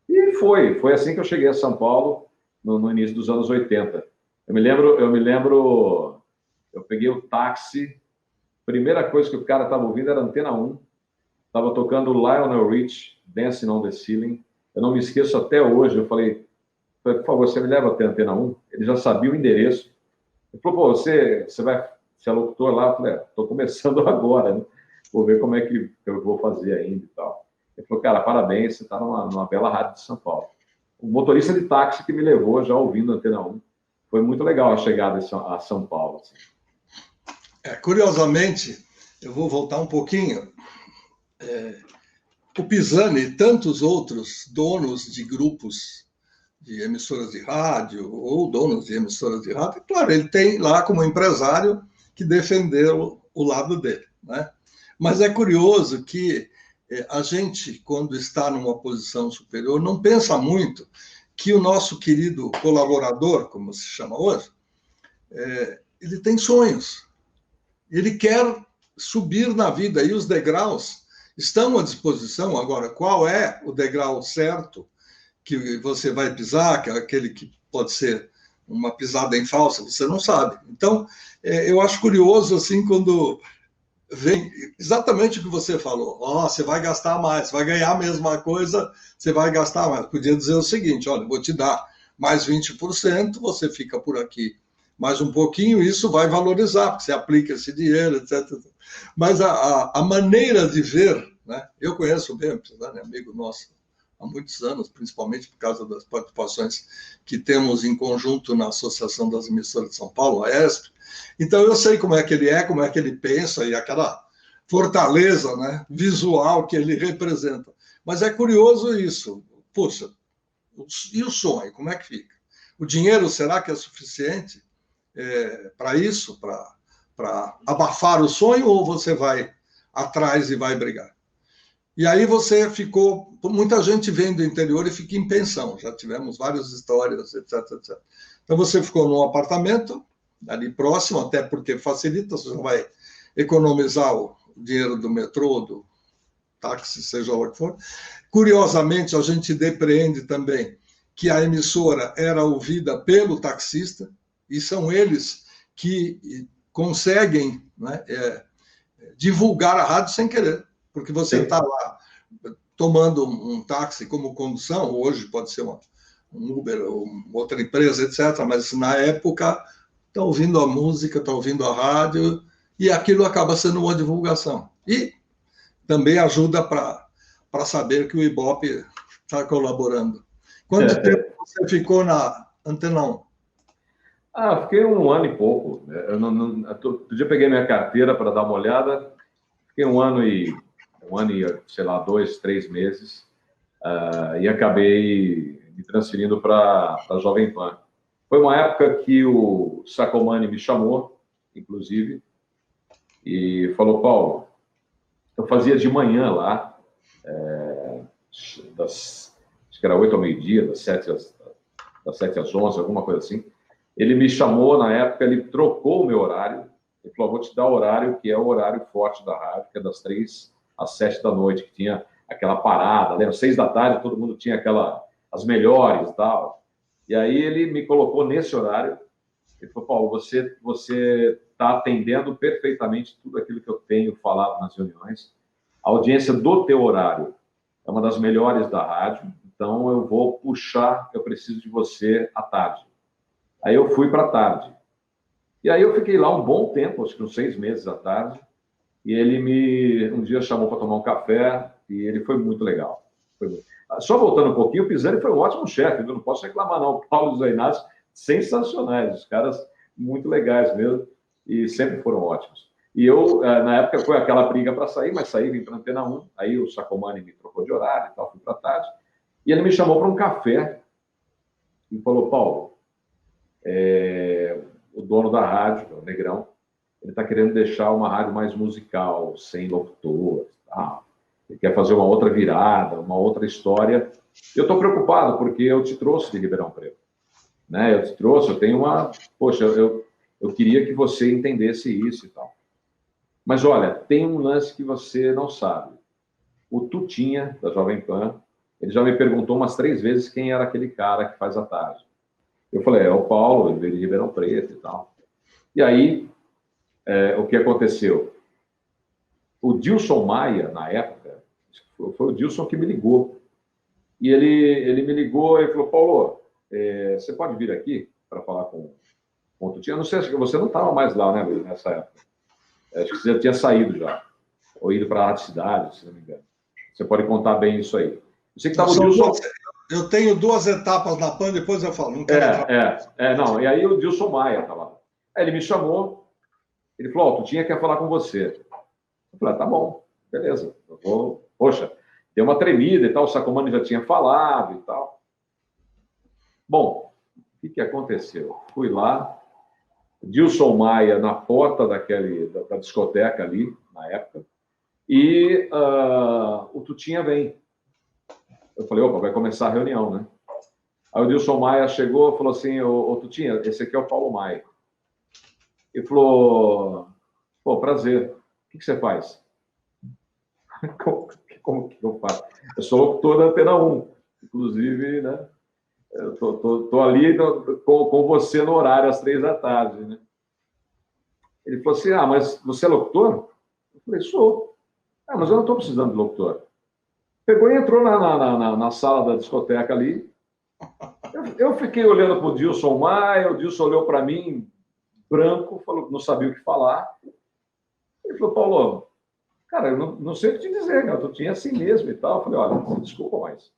E foi assim que eu cheguei a São Paulo, no início dos anos 80. Eu me lembro, eu peguei o táxi, primeira coisa que o cara estava ouvindo era Antena 1, estava tocando Lionel Rich, Dancing on the Ceiling. Eu não me esqueço até hoje, eu falei, por favor, você me leva até a Antena 1? Ele já sabia o endereço. Ele falou, pô, você é locutor lá? Eu falei, estou começando agora, né? Vou ver como é que eu vou fazer ainda e tal. Ele falou, cara, parabéns, você está numa bela rádio de São Paulo. O motorista de táxi que me levou, já ouvindo a Antena 1. Foi muito legal a chegada a São Paulo. Assim. Curiosamente, eu vou voltar um pouquinho. O Pisani e tantos outros donos de grupos de emissoras de rádio ou donos de emissoras de rádio, claro, ele tem lá como empresário que defendeu o lado dele, né? Mas é curioso que a gente, quando está numa posição superior, não pensa muito que o nosso querido colaborador, como se chama hoje, ele tem sonhos. Ele quer subir na vida, e os degraus estão à disposição. Agora, qual é o degrau certo que você vai pisar, que é aquele que pode ser uma pisada em falsa, você não sabe. Então, eu acho curioso, assim, quando vem exatamente o que você falou. Você vai gastar mais, vai ganhar a mesma coisa, você vai gastar mais. Podia dizer o seguinte, olha, vou te dar mais 20%, você fica por aqui mais um pouquinho, isso vai valorizar, porque você aplica esse dinheiro, etc. Mas a maneira de ver, né? Eu conheço bem, apesar de amigo nosso, há muitos anos, principalmente por causa das participações que temos em conjunto na Associação das Emissoras de São Paulo, a ESP. Então, eu sei como é que ele é, como é que ele pensa e aquela fortaleza, né, visual que ele representa. Mas é curioso isso. Puxa, e o sonho, como é que fica? O dinheiro, será que é suficiente para isso, para abafar o sonho, ou você vai atrás e vai brigar? E aí você ficou... Muita gente vem do interior e fica em pensão. Já tivemos várias histórias, etc, etc. Então você ficou num apartamento ali próximo, até porque facilita, você vai economizar o dinheiro do metrô, do táxi, seja lá o que for. Curiosamente, a gente depreende também que a emissora era ouvida pelo taxista, e são eles que conseguem, né, divulgar a rádio sem querer, porque você está lá tomando um táxi como condução, hoje pode ser um Uber ou outra empresa, etc., mas na época está ouvindo a música, está ouvindo a rádio, e aquilo acaba sendo uma divulgação. E também ajuda para saber que o Ibope está colaborando. Quanto tempo você ficou na Antena 1? Fiquei 1 ano e pouco. Outro dia peguei minha carteira para dar uma olhada, fiquei um ano e, sei lá, 2, 3 meses, e acabei me transferindo para a Jovem Pan. Foi uma época que o Sacomani me chamou, inclusive, e falou, Paulo, eu fazia de manhã lá, acho que era 8 ao meio-dia, das 7 às 11, alguma coisa assim. Ele me chamou na época, ele trocou o meu horário, ele falou, vou te dar o horário que é o horário forte da rádio, que é das 3 às 7 da noite, que tinha aquela parada, lembra? 6 da tarde, todo mundo tinha as melhores e tal. E aí ele me colocou nesse horário, ele falou, Paulo, você está atendendo perfeitamente tudo aquilo que eu tenho falado nas reuniões, a audiência do teu horário é uma das melhores da rádio, então eu vou puxar, eu preciso de você à tarde. Aí eu fui para a tarde. E aí eu fiquei lá um bom tempo, acho que uns 6 meses à tarde, e ele um dia chamou para tomar um café, e ele foi muito legal. Só voltando um pouquinho, o Pisani foi um ótimo chefe, eu não posso reclamar não. O Paulo e o Zé Inácio, sensacionais, os caras muito legais mesmo, e sempre foram ótimos. E eu, na época, foi aquela briga para sair, mas saí, vim para a Antena 1, aí o Sacomani me trocou de horário e tal, fui para a tarde, e ele me chamou para um café, e falou, Paulo, o dono da rádio, o Negrão, ele está querendo deixar uma rádio mais musical, sem locutor, tá? Ele quer fazer uma outra virada, uma outra história. Eu estou preocupado, porque eu te trouxe de Ribeirão Preto. Né? Eu te trouxe, eu tenho uma... Poxa, eu queria que você entendesse isso e tal. Mas, olha, tem um lance que você não sabe. O Tutinha, da Jovem Pan, ele já me perguntou umas 3 vezes quem era aquele cara que faz a tarde. Eu falei, é o Paulo, ele veio de Ribeirão Preto e tal. E aí, o que aconteceu? O Dilson Maia, na época, foi o Dilson que me ligou. E ele me ligou e falou, Paulo, você pode vir aqui para falar com o Tutinha? Eu não sei, acho que você não estava mais lá, né, nessa época. Acho que você já tinha saído já. Ou ido para a Rádio Cidade, se não me engano. Você pode contar bem isso aí. Eu sei que estava o Dilson... Eu tenho 2 etapas na PAN, depois eu falo. Não quero não. E aí o Dilson Maia estava lá. Aí ele me chamou, ele falou, Tutinha quer falar com você. Eu falei, tá bom, beleza. Eu vou... Poxa, deu uma tremida e tal, o Sacomani já tinha falado e tal. Bom, o que aconteceu? Fui lá, Dilson Maia na porta da discoteca ali, na época, e o Tutinha vem. Eu falei, opa, vai começar a reunião, né? Aí o Dilson Maia chegou e falou assim, ô Tutinha, esse aqui é o Paulo Maia. Ele falou, pô, prazer, o que você faz? Como que eu faço? Eu sou locutor da Antena 1, inclusive, né? Eu tô ali com você no horário, às 3 da tarde, né? Ele falou assim, mas você é locutor? Eu falei, sou. Mas eu não estou precisando de locutor. Pegou e entrou na sala da discoteca ali. Eu fiquei olhando para o Dilson Maia, o Dilson olhou para mim, branco, falou que não sabia o que falar. Ele falou, Paulo, cara, eu não sei o que te dizer, cara, tu tinha assim mesmo e tal. Eu falei, olha, desculpa, mas...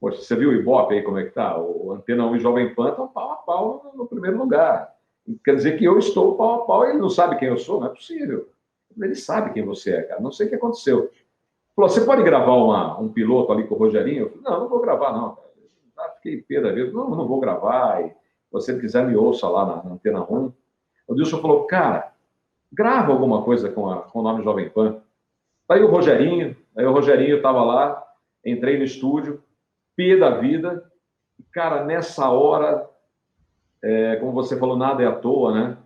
Poxa, você viu o Ibope aí, como é que tá? O Antena 1 e Jovem Pan estão pau a pau no primeiro lugar. Quer dizer que eu estou pau a pau e ele não sabe quem eu sou? Não é possível. Ele sabe quem você é, cara. Não sei o que aconteceu. Falou, você pode gravar um piloto ali com o Rogerinho? Eu falei, não vou gravar, não. Fiquei pé da vida. Não vou gravar. E se você quiser, me ouça lá na Antena 1. O Dilson falou, cara, grava alguma coisa com o nome Jovem Pan. Aí o Rogerinho estava lá, entrei no estúdio, pé da vida. E, cara, nessa hora, como você falou, nada é à toa, né?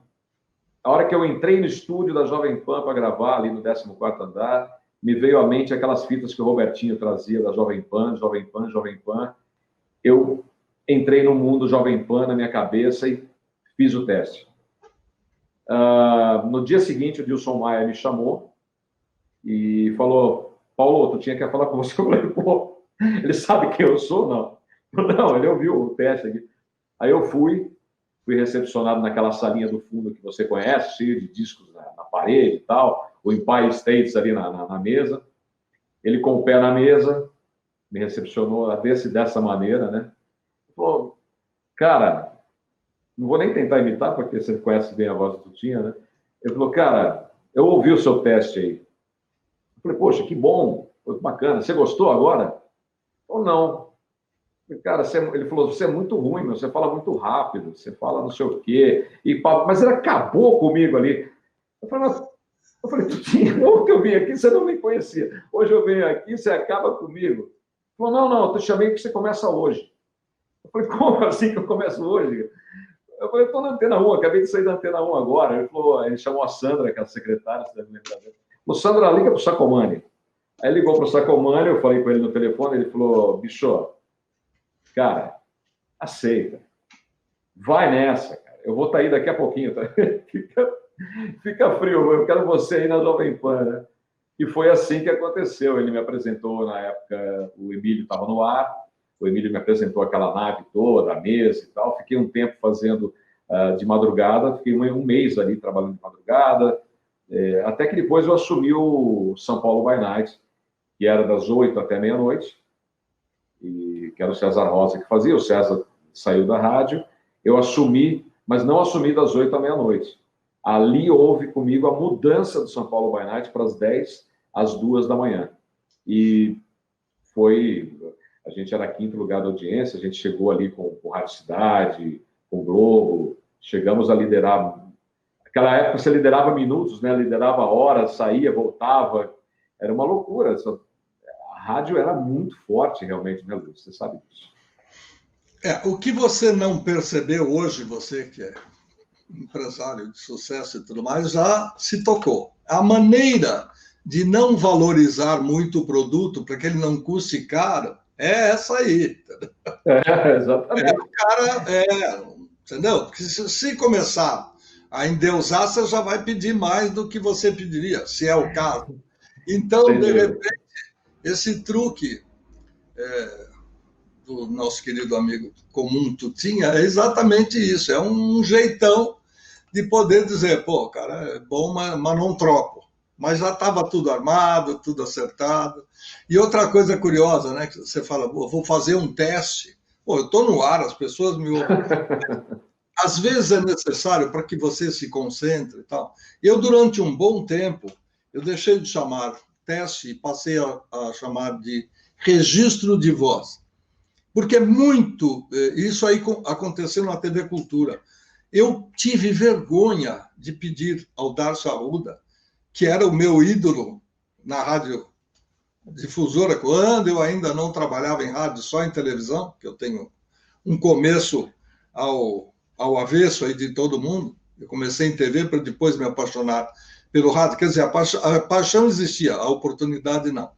A hora que eu entrei no estúdio da Jovem Pan para gravar ali no 14º andar, me veio à mente aquelas fitas que o Robertinho trazia da Jovem Pan, Jovem Pan, Jovem Pan. Eu entrei no mundo Jovem Pan na minha cabeça e fiz o teste. No dia seguinte, o Dilson Maia me chamou e falou, Paulo, tu tinha que falar com você. Eu falei, pô, ele sabe quem eu sou? Não, ele ouviu o teste aqui. Aí eu fui recepcionado naquela salinha do fundo que você conhece, cheio de discos na parede e tal, o Empire State ali na mesa. Ele com o pé na mesa, me recepcionou dessa maneira, né? Falou, cara, não vou nem tentar imitar, porque você conhece bem a voz do Tutinha, né? Ele falou, cara, eu ouvi o seu teste aí. Eu falei, poxa, que bom, foi bacana. Você gostou agora? Ou não? Cara, ele falou, você é muito ruim, você fala muito rápido, você fala não sei o quê. Mas ele acabou comigo ali. Eu falei, Tutinha, ontem eu vim aqui, você não me conhecia. Hoje eu venho aqui, você acaba comigo. Ele falou, não, eu te chamei porque você começa hoje. Eu falei, como assim que eu começo hoje? Eu falei, estou na Antena 1, acabei de sair da Antena 1 agora. Ele chamou a Sandra, aquela secretária, você deve lembrar dela. Falou, Sandra, liga para o Sacomani. Aí ligou para o Sacomani, eu falei com ele no telefone, ele falou, bicho, cara, aceita. Vai nessa, cara. Eu vou estar aí daqui a pouquinho, tá? Fica frio, eu quero você aí na Jovem Pan, né? E foi assim que aconteceu. Ele me apresentou, na época, o Emílio estava no ar, o Emílio me apresentou aquela nave toda, a mesa e tal. Fiquei um tempo fazendo de madrugada, fiquei um mês ali trabalhando de madrugada, até que depois eu assumi o São Paulo by Night, que era das 8 até meia-noite, e que era o César Rosa que fazia. O César saiu da rádio, eu assumi, mas não assumi das 8 à meia-noite. Ali houve comigo a mudança do São Paulo by Night para as 10 às 2 da manhã. E a gente era quinto lugar da audiência, a gente chegou ali com Rádio Cidade, com o Globo, chegamos a liderar. Naquela época você liderava minutos, né? Liderava horas, saía, voltava. Era uma loucura. A rádio era muito forte, realmente, né, Luiz? Você sabe disso. O que você não percebeu hoje, você que é empresário de sucesso e tudo mais, já se tocou. A maneira de não valorizar muito o produto para que ele não custe caro é essa aí. Exatamente. O cara, entendeu? Porque se começar a endeusar, você já vai pedir mais do que você pediria, se é o caso. Então, de repente, esse truque do nosso querido amigo comum Tutinha é exatamente isso. É um jeitão de poder dizer, pô, cara, é bom, mas não troco. Mas já estava tudo armado, tudo acertado. E outra coisa curiosa, né? Que você fala, vou fazer um teste. Pô, eu estou no ar, as pessoas me ouvem. Às vezes é necessário para que você se concentre e tal. Eu, durante um bom tempo, eu deixei de chamar teste e passei a chamar de registro de voz. Porque isso aí aconteceu na TV Cultura. Eu tive vergonha de pedir ao Darcio Arruda, que era o meu ídolo na rádio difusora, quando eu ainda não trabalhava em rádio, só em televisão, que eu tenho um começo ao avesso aí de todo mundo. Eu comecei em TV para depois me apaixonar pelo rádio. Quer dizer, a paixão existia, a oportunidade não.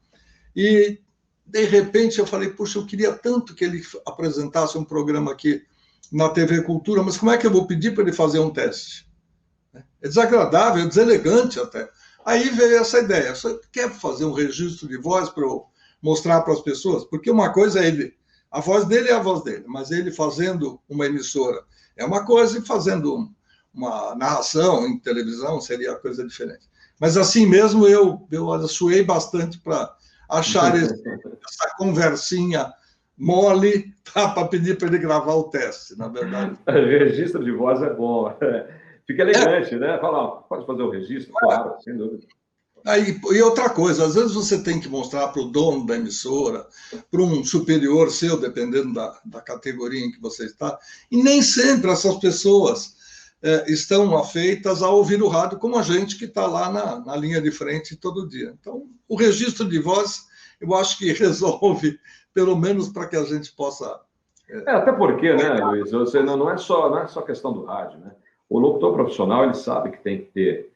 E, de repente, eu falei, puxa, eu queria tanto que ele apresentasse um programa aqui na TV Cultura, mas como é que eu vou pedir para ele fazer um teste? É desagradável, é deselegante até. Aí veio essa ideia, você quer fazer um registro de voz para eu mostrar para as pessoas? Porque uma coisa é ele, a voz dele é a voz dele, mas ele fazendo uma emissora é uma coisa, e fazendo uma narração em televisão seria coisa diferente. Mas assim mesmo eu suei bastante para achar essa conversinha mole para pedir para ele gravar o teste, na verdade. Registro de voz é bom. Fica elegante, né? Fala, pode fazer o registro? Claro, sem dúvida. Aí, e outra coisa, às vezes você tem que mostrar para o dono da emissora, para um superior seu, dependendo da categoria em que você está, e nem sempre essas pessoas estão afeitas a ouvir o rádio como a gente que está lá na linha de frente todo dia. Então, o registro de voz, eu acho que resolve, pelo menos para que a gente possa... até porque, né, Luiz, você não é só questão do rádio, né? O locutor profissional, ele sabe que tem que ter...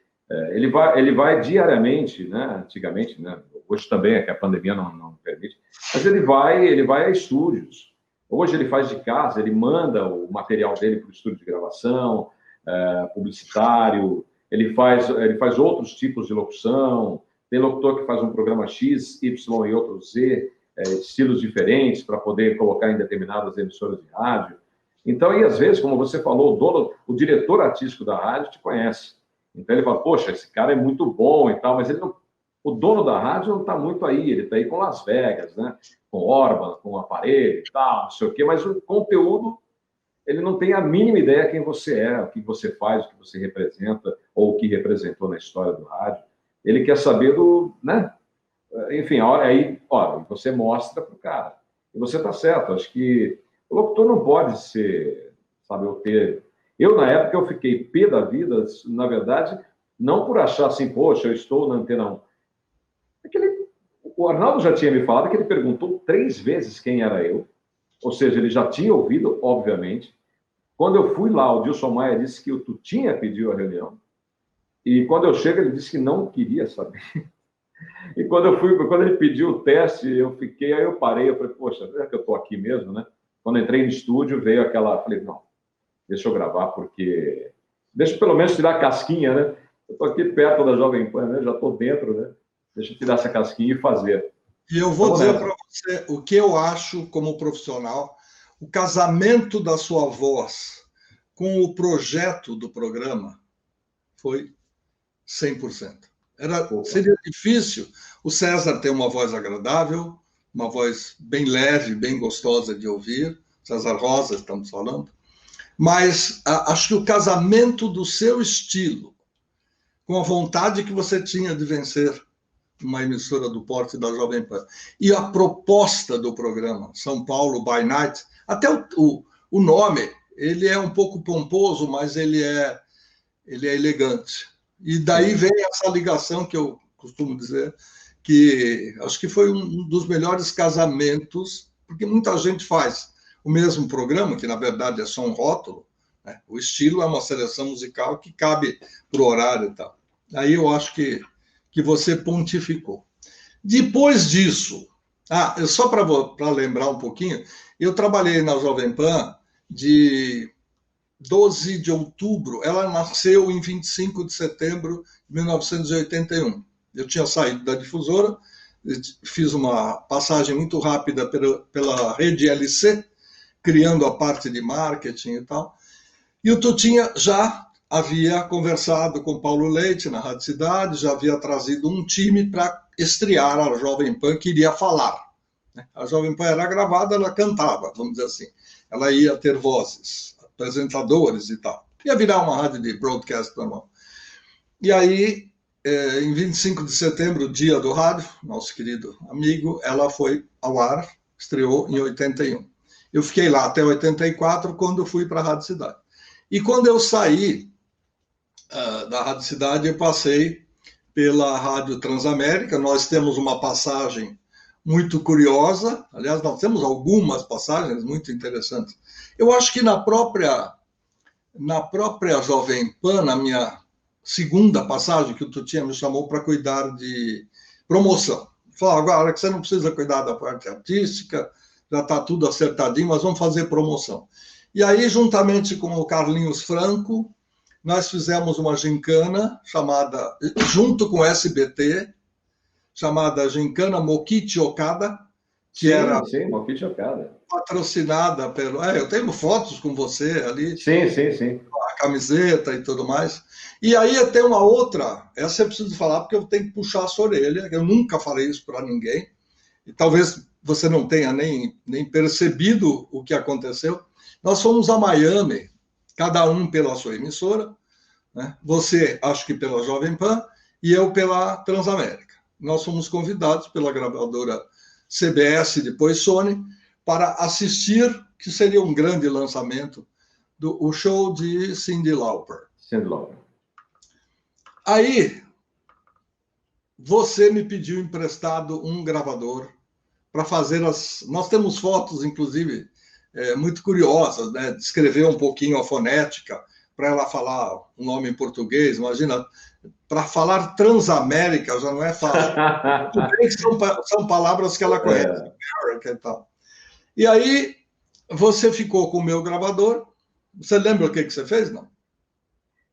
ele vai diariamente, né? Antigamente, né? Hoje também é que a pandemia não permite, mas ele vai a estúdios. Hoje ele faz de casa, ele manda o material dele para o estúdio de gravação, publicitário, ele faz outros tipos de locução, tem locutor que faz um programa X, Y e outro Z, estilos diferentes para poder colocar em determinadas emissoras de rádio. Então, e às vezes, como você falou, o diretor artístico da rádio te conhece. Então ele fala, poxa, esse cara é muito bom e tal, mas o dono da rádio não está muito aí, ele está aí com Las Vegas, né? Com Orban, com o aparelho e tal, não sei o quê, mas o conteúdo, ele não tem a mínima ideia quem você é, o que você faz, o que você representa, ou o que representou na história do rádio. Ele quer saber né? Enfim, aí, você mostra para o cara. E você está certo, acho que o locutor não pode ser, sabe, eu, na época, eu fiquei pé da vida, na verdade, não por achar assim, poxa, eu estou na Antena 1. O Arnaldo já tinha me falado que ele perguntou 3 vezes quem era eu, ou seja, ele já tinha ouvido, obviamente. Quando eu fui lá, o Dilson Maia disse que o Tutinha pediu a reunião, e quando eu chego, ele disse que não queria saber. E quando ele pediu o teste, aí eu parei, eu falei, poxa, é que eu estou aqui mesmo, né? Quando entrei no estúdio, veio falei, não, deixa eu gravar, porque... Deixa eu pelo menos tirar a casquinha, né? Eu estou aqui perto da Jovem Pan, né? Já estou dentro, né? Deixa eu tirar essa casquinha e fazer. E eu vou dizer para você o que eu acho como profissional, o casamento da sua voz com o projeto do programa foi 100%. Seria difícil o César ter uma voz agradável, uma voz bem leve, bem gostosa de ouvir, César Rosa, estamos falando, mas acho que o casamento do seu estilo, com a vontade que você tinha de vencer uma emissora do porte da Jovem Pan, e a proposta do programa, São Paulo by Night, até o nome, ele é um pouco pomposo, mas ele é elegante. E daí vem essa ligação que eu costumo dizer, que acho que foi um dos melhores casamentos, porque muita gente faz o mesmo programa, que na verdade é só um rótulo, né? O estilo é uma seleção musical que cabe para o horário e tal. Aí eu acho que você pontificou. Depois disso, só para lembrar um pouquinho, eu trabalhei na Jovem Pan de 12 de outubro, ela nasceu em 25 de setembro de 1981. Eu tinha saído da difusora, fiz uma passagem muito rápida pela rede LC, criando a parte de marketing e tal, e o Tutinha já havia conversado com Paulo Leite na Rádio Cidade, já havia trazido um time para estrear a Jovem Pan, que iria falar. A Jovem Pan era gravada, ela cantava, vamos dizer assim. Ela ia ter vozes, apresentadores e tal. Ia virar uma rádio de broadcast normal. E aí, em 25 de setembro, dia do rádio, nosso querido amigo, ela foi ao ar, estreou em 81. Eu fiquei lá até 84, quando eu fui para a Rádio Cidade. E quando eu saí da Rádio Cidade, eu passei pela Rádio Transamérica. Nós temos uma passagem muito curiosa, aliás, nós temos algumas passagens muito interessantes. Eu acho que na própria Jovem Pan, na minha segunda passagem que o Tutinha me chamou para cuidar de promoção. Falou, agora que você não precisa cuidar da parte artística, já está tudo acertadinho, mas vamos fazer promoção. E aí, juntamente com o Carlinhos Franco, nós fizemos uma gincana chamada, junto com o SBT, chamada Gincana Mokichi Okada, que era Mokichi Okada, patrocinada pelo... eu tenho fotos com você ali. Sim. A camiseta e tudo mais. E aí tem uma outra, essa eu preciso falar porque eu tenho que puxar a sua orelha, eu nunca falei isso para ninguém, e talvez você não tenha nem percebido o que aconteceu. Nós fomos a Miami, cada um pela sua emissora, né? Você, acho que pela Jovem Pan, e eu pela Transamérica. Nós fomos convidados pela gravadora CBS, depois Sony, para assistir, que seria um grande lançamento, o show de Cyndi Lauper. Aí, você me pediu emprestado um gravador para fazer as... Nós temos fotos, inclusive, muito curiosas, né? Descrever um pouquinho a fonética, para ela falar um nome em português. Imagina, para falar Transamérica já não é fácil. Tudo bem que são palavras que ela conhece. America e tal. E aí, você ficou com o meu gravador. Você lembra o que você fez, não?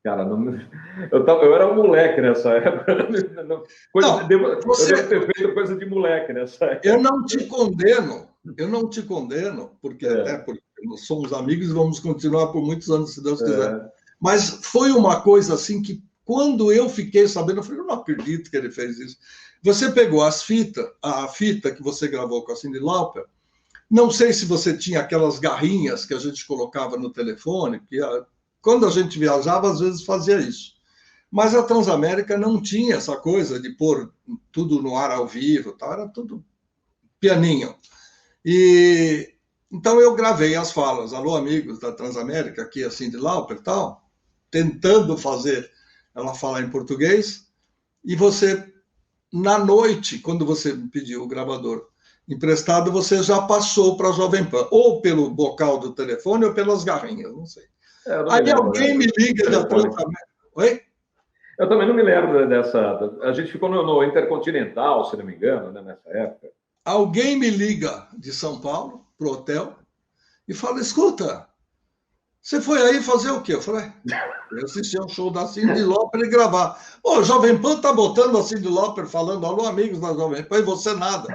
Cara, eu era um moleque nessa época. Eu devo ter feito coisa de moleque nessa época. Eu não te condeno, porque até porque nós somos amigos e vamos continuar por muitos anos, se Deus quiser. Mas foi uma coisa assim que, quando eu fiquei sabendo, eu falei, eu não acredito que ele fez isso. Você pegou a fita que você gravou com a Cyndi Lauper, não sei se você tinha aquelas garrinhas que a gente colocava no telefone, que quando a gente viajava, às vezes fazia isso. Mas a Transamérica não tinha essa coisa de pôr tudo no ar ao vivo, tá? Era tudo pianinho. E então eu gravei as falas, alô amigos da Transamérica, aqui a Cyndi Lauper e tal, tentando fazer ela falar em português, e você, na noite, quando você me pediu o gravador emprestado, você já passou para a Jovem Pan, ou pelo bocal do telefone, ou pelas garrinhas, não sei. Aí alguém me liga da Transamérica. Oi? Eu também não me lembro dessa... A gente ficou no Intercontinental, se não me engano, né, nessa época. Alguém me liga de São Paulo, pro hotel, e fala, escuta, você foi aí fazer o quê? Eu falei, eu assisti ao show da Cyndi Lauper e gravar. Pô, Jovem Pan tá botando a Cyndi Lauper falando, alô, amigos da Jovem Pan, e você nada.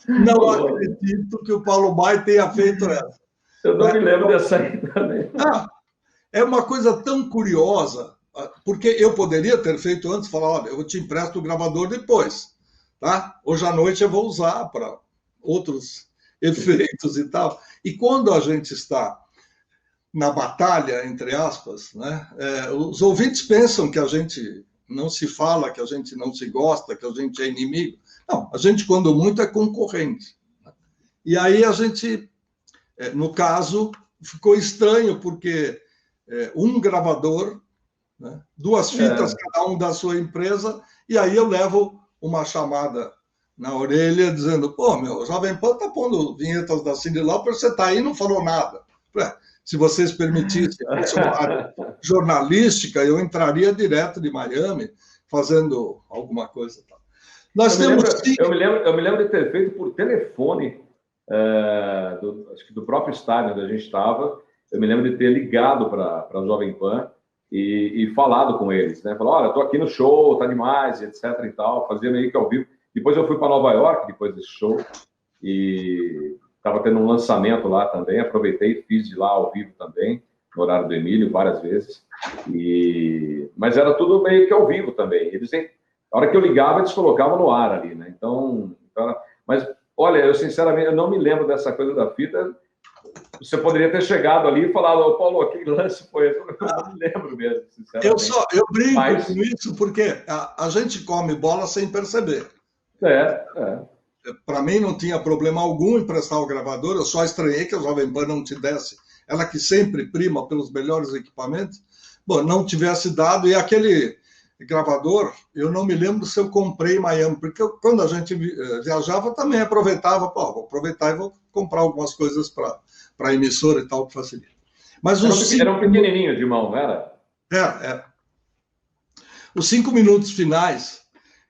Não acredito que o Paulo Mai tenha feito essa. Eu não me lembro dessa aí também. É uma coisa tão curiosa, porque eu poderia ter feito antes, falar, olha, eu te empresto o gravador depois, tá? Hoje à noite eu vou usar para outros efeitos e tal. E quando a gente está na batalha, entre aspas, né, os ouvintes pensam que a gente não se fala, que a gente não se gosta, que a gente é inimigo. Não, a gente, quando muito, é concorrente. E aí a gente... No caso, ficou estranho, porque um gravador, né, duas fitas, cada um da sua empresa, e aí eu levo uma chamada na orelha, dizendo, pô, meu, Jovem Pan tá pondo vinhetas da Cyndi Lauper, você tá aí e não falou nada. Se vocês permitissem uma jornalística, eu entraria direto de Miami, fazendo alguma coisa. Eu me lembro de ter feito por telefone, acho que do próprio estádio onde a gente estava, eu me lembro de ter ligado para a Jovem Pan e falado com eles, né? Falou, olha, estou aqui no show, tá demais, etc e tal, fazendo aí que ao vivo. Depois eu fui para Nova York, depois desse show, e estava tendo um lançamento lá também, aproveitei e fiz de lá ao vivo também, no horário do Emílio, várias vezes. Mas era tudo meio que ao vivo também. A hora que eu ligava, eles colocavam no ar ali, né? Mas... Olha, eu sinceramente eu não me lembro dessa coisa da fita. Você poderia ter chegado ali e falado, ô Paulo, que lance foi esse? Eu não me lembro mesmo, sinceramente. Eu brinco com isso porque a gente come bola sem perceber. Para mim não tinha problema algum emprestar o gravador, eu só estranhei que a Jovem Pan não te desse, ela que sempre prima pelos melhores equipamentos, não tivesse dado, e aquele gravador, eu não me lembro se eu comprei em Miami, porque quando a gente viajava também aproveitava, vou aproveitar e vou comprar algumas coisas para a emissora e tal, que facilita. Mas era um pequenininho de mão, não era? Era. Os 5 minutos finais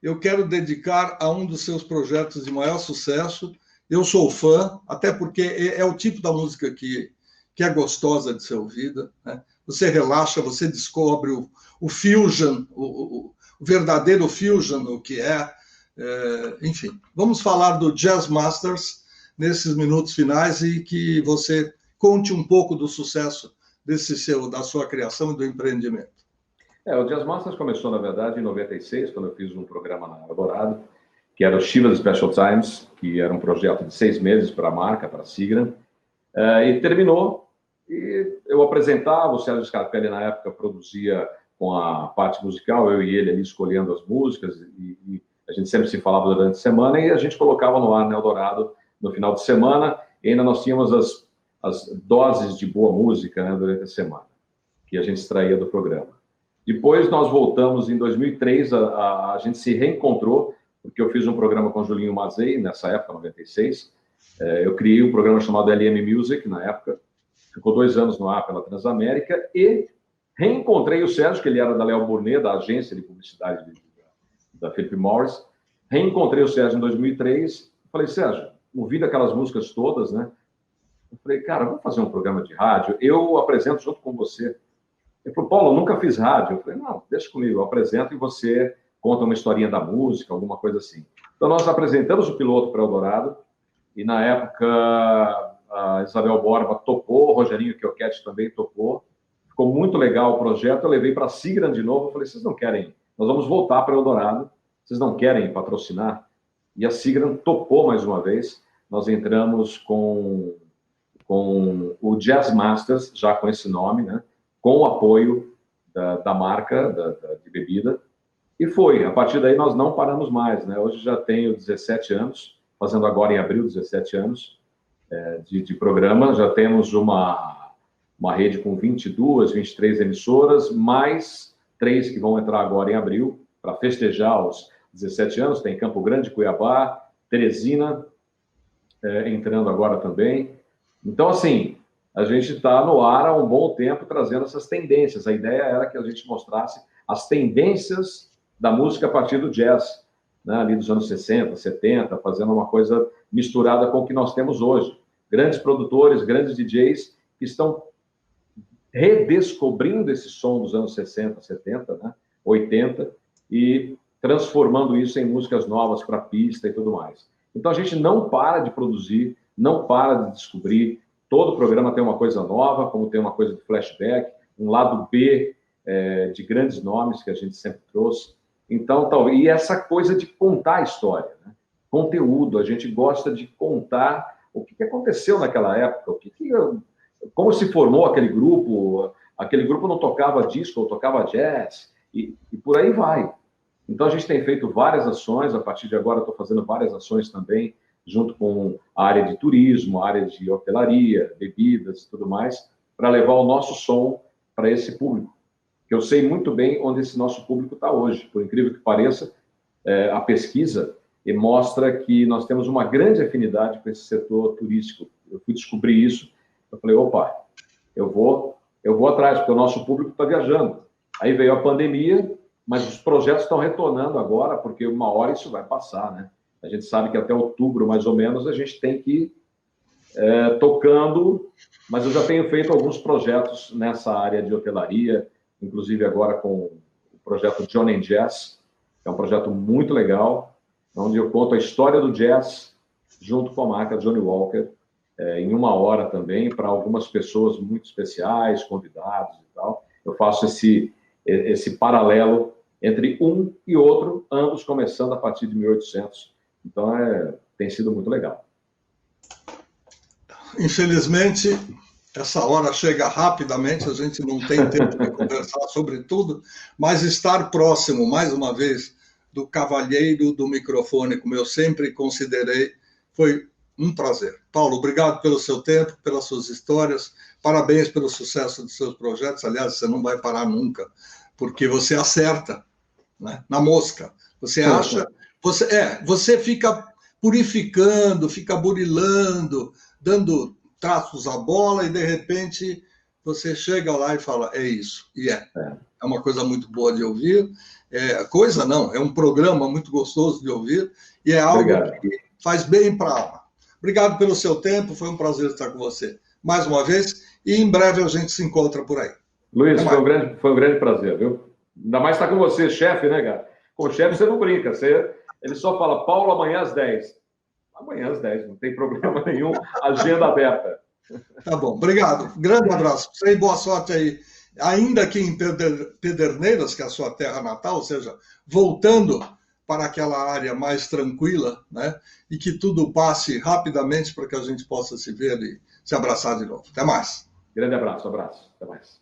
eu quero dedicar a um dos seus projetos de maior sucesso. Eu sou fã, até porque é o tipo da música que é gostosa de ser ouvida, né? Você relaxa, você descobre o fusion, o verdadeiro fusion, o que enfim, vamos falar do Jazz Masters nesses minutos finais e que você conte um pouco do sucesso da sua criação e do empreendimento. O Jazz Masters começou, na verdade, em 96, quando eu fiz um programa na Eldorado, que era o Chivas Special Times, que era um projeto de 6 meses para a marca, para a Sigram, e terminou, e eu apresentava, o Sérgio Scarpelli, na época, produzia com a parte musical, eu e ele ali escolhendo as músicas, e a gente sempre se falava durante a semana, e a gente colocava no ar na Eldorado no final de semana, e ainda nós tínhamos as doses de boa música, né, durante a semana, que a gente extraía do programa. Depois nós voltamos em 2003, a gente se reencontrou, porque eu fiz um programa com o Julinho Mazei, nessa época, 96. Eu criei um programa chamado LM Music, na época. Ficou 2 anos no ar pela Transamérica. E reencontrei o Sérgio, que ele era da Léo Burnet, da agência de publicidade da Philip Morris. Reencontrei o Sérgio em 2003. Falei, Sérgio, ouvindo aquelas músicas todas, né? Eu falei, cara, vamos fazer um programa de rádio. Eu apresento junto com você. Ele falou, Paulo, eu nunca fiz rádio. Eu falei, não, deixa comigo, eu apresento e você conta uma historinha da música, alguma coisa assim. Então, nós apresentamos o piloto para o Eldorado, e na época a Isabel Borba topou, o Rogerinho Chiochetti também topou. Ficou muito legal o projeto, eu levei para a Sigram de novo, eu falei, vocês não querem, nós vamos voltar para o Eldorado, vocês não querem patrocinar? E a Sigram topou mais uma vez, nós entramos com o Jazz Masters, já com esse nome, né? Com o apoio da marca de bebida, e foi. A partir daí nós não paramos mais, né? Hoje já tenho 17 anos, fazendo agora em abril 17 anos de programa, já temos uma rede com 22, 23 emissoras, mais 3 que vão entrar agora em abril, para festejar os 17 anos, tem Campo Grande, Cuiabá, Teresina, entrando agora também. Então, assim, a gente está no ar há um bom tempo trazendo essas tendências. A ideia era que a gente mostrasse as tendências da música a partir do jazz, né? Ali dos anos 60, 70, fazendo uma coisa misturada com o que nós temos hoje. Grandes produtores, grandes DJs que estão redescobrindo esse som dos anos 60, 70, né? 80, e transformando isso em músicas novas para pista e tudo mais. Então, a gente não para de produzir, não para de descobrir. Todo programa tem uma coisa nova, como tem uma coisa de flashback, um lado B de grandes nomes que a gente sempre trouxe. Então, e essa coisa de contar a história, né? Conteúdo, a gente gosta de contar o que aconteceu naquela época, como se formou aquele grupo não tocava disco, ou tocava jazz, e por aí vai. Então, a gente tem feito várias ações, a partir de agora estou fazendo várias ações também, junto com a área de turismo, a área de hotelaria, bebidas e tudo mais, para levar o nosso som para esse público. Que eu sei muito bem onde esse nosso público está hoje. Por incrível que pareça, a pesquisa mostra que nós temos uma grande afinidade com esse setor turístico. Eu fui descobrir isso, eu falei, opa, eu vou atrás, porque o nosso público está viajando. Aí veio a pandemia, mas os projetos estão retornando agora, porque uma hora isso vai passar, né? A gente sabe que até outubro, mais ou menos, a gente tem que ir tocando, mas eu já tenho feito alguns projetos nessa área de hotelaria, inclusive agora com o projeto Johnny Jazz, que é um projeto muito legal, onde eu conto a história do jazz junto com a marca Johnny Walker, em 1 hora também, para algumas pessoas muito especiais, convidados e tal. Eu faço esse paralelo entre um e outro, ambos começando a partir de 1800. Então, tem sido muito legal. Infelizmente, essa hora chega rapidamente, a gente não tem tempo de conversar sobre tudo, mas estar próximo, mais uma vez, do cavalheiro do microfone, como eu sempre considerei, foi um prazer. Paulo, obrigado pelo seu tempo, pelas suas histórias, parabéns pelo sucesso dos seus projetos. Aliás, você não vai parar nunca, porque você acerta, né? Na mosca. Você acha... Você fica purificando, fica burilando, dando traços à bola e, de repente, você chega lá e fala, é isso, e é uma coisa muito boa de ouvir, coisa não, é um programa muito gostoso de ouvir, e é algo que faz bem para a alma. Obrigado pelo seu tempo, foi um prazer estar com você mais uma vez, e em breve a gente se encontra por aí. Luiz, foi um grande prazer, viu? Ainda mais estar com você, chefe, né, cara? Com o chefe você não brinca, ele só fala, Paulo, amanhã às 10. Amanhã às 10, não tem problema nenhum, agenda aberta. Tá bom, obrigado. Grande abraço para você e boa sorte aí. Ainda aqui em Pederneiras, que é a sua terra natal, ou seja, voltando para aquela área mais tranquila, né? E que tudo passe rapidamente para que a gente possa se ver e se abraçar de novo. Até mais. Grande abraço, até mais.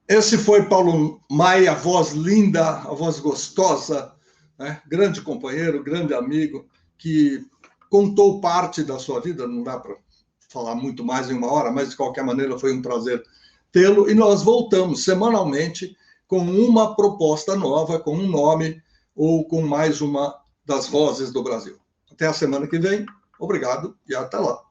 Esse foi Paulo Maia, a voz linda, a voz gostosa, né? Grande companheiro, grande amigo, que contou parte da sua vida, não dá para falar muito mais em uma hora, mas de qualquer maneira foi um prazer tê-lo, e nós voltamos semanalmente com uma proposta nova, com um nome ou com mais uma das vozes do Brasil. Até a semana que vem, obrigado e até lá.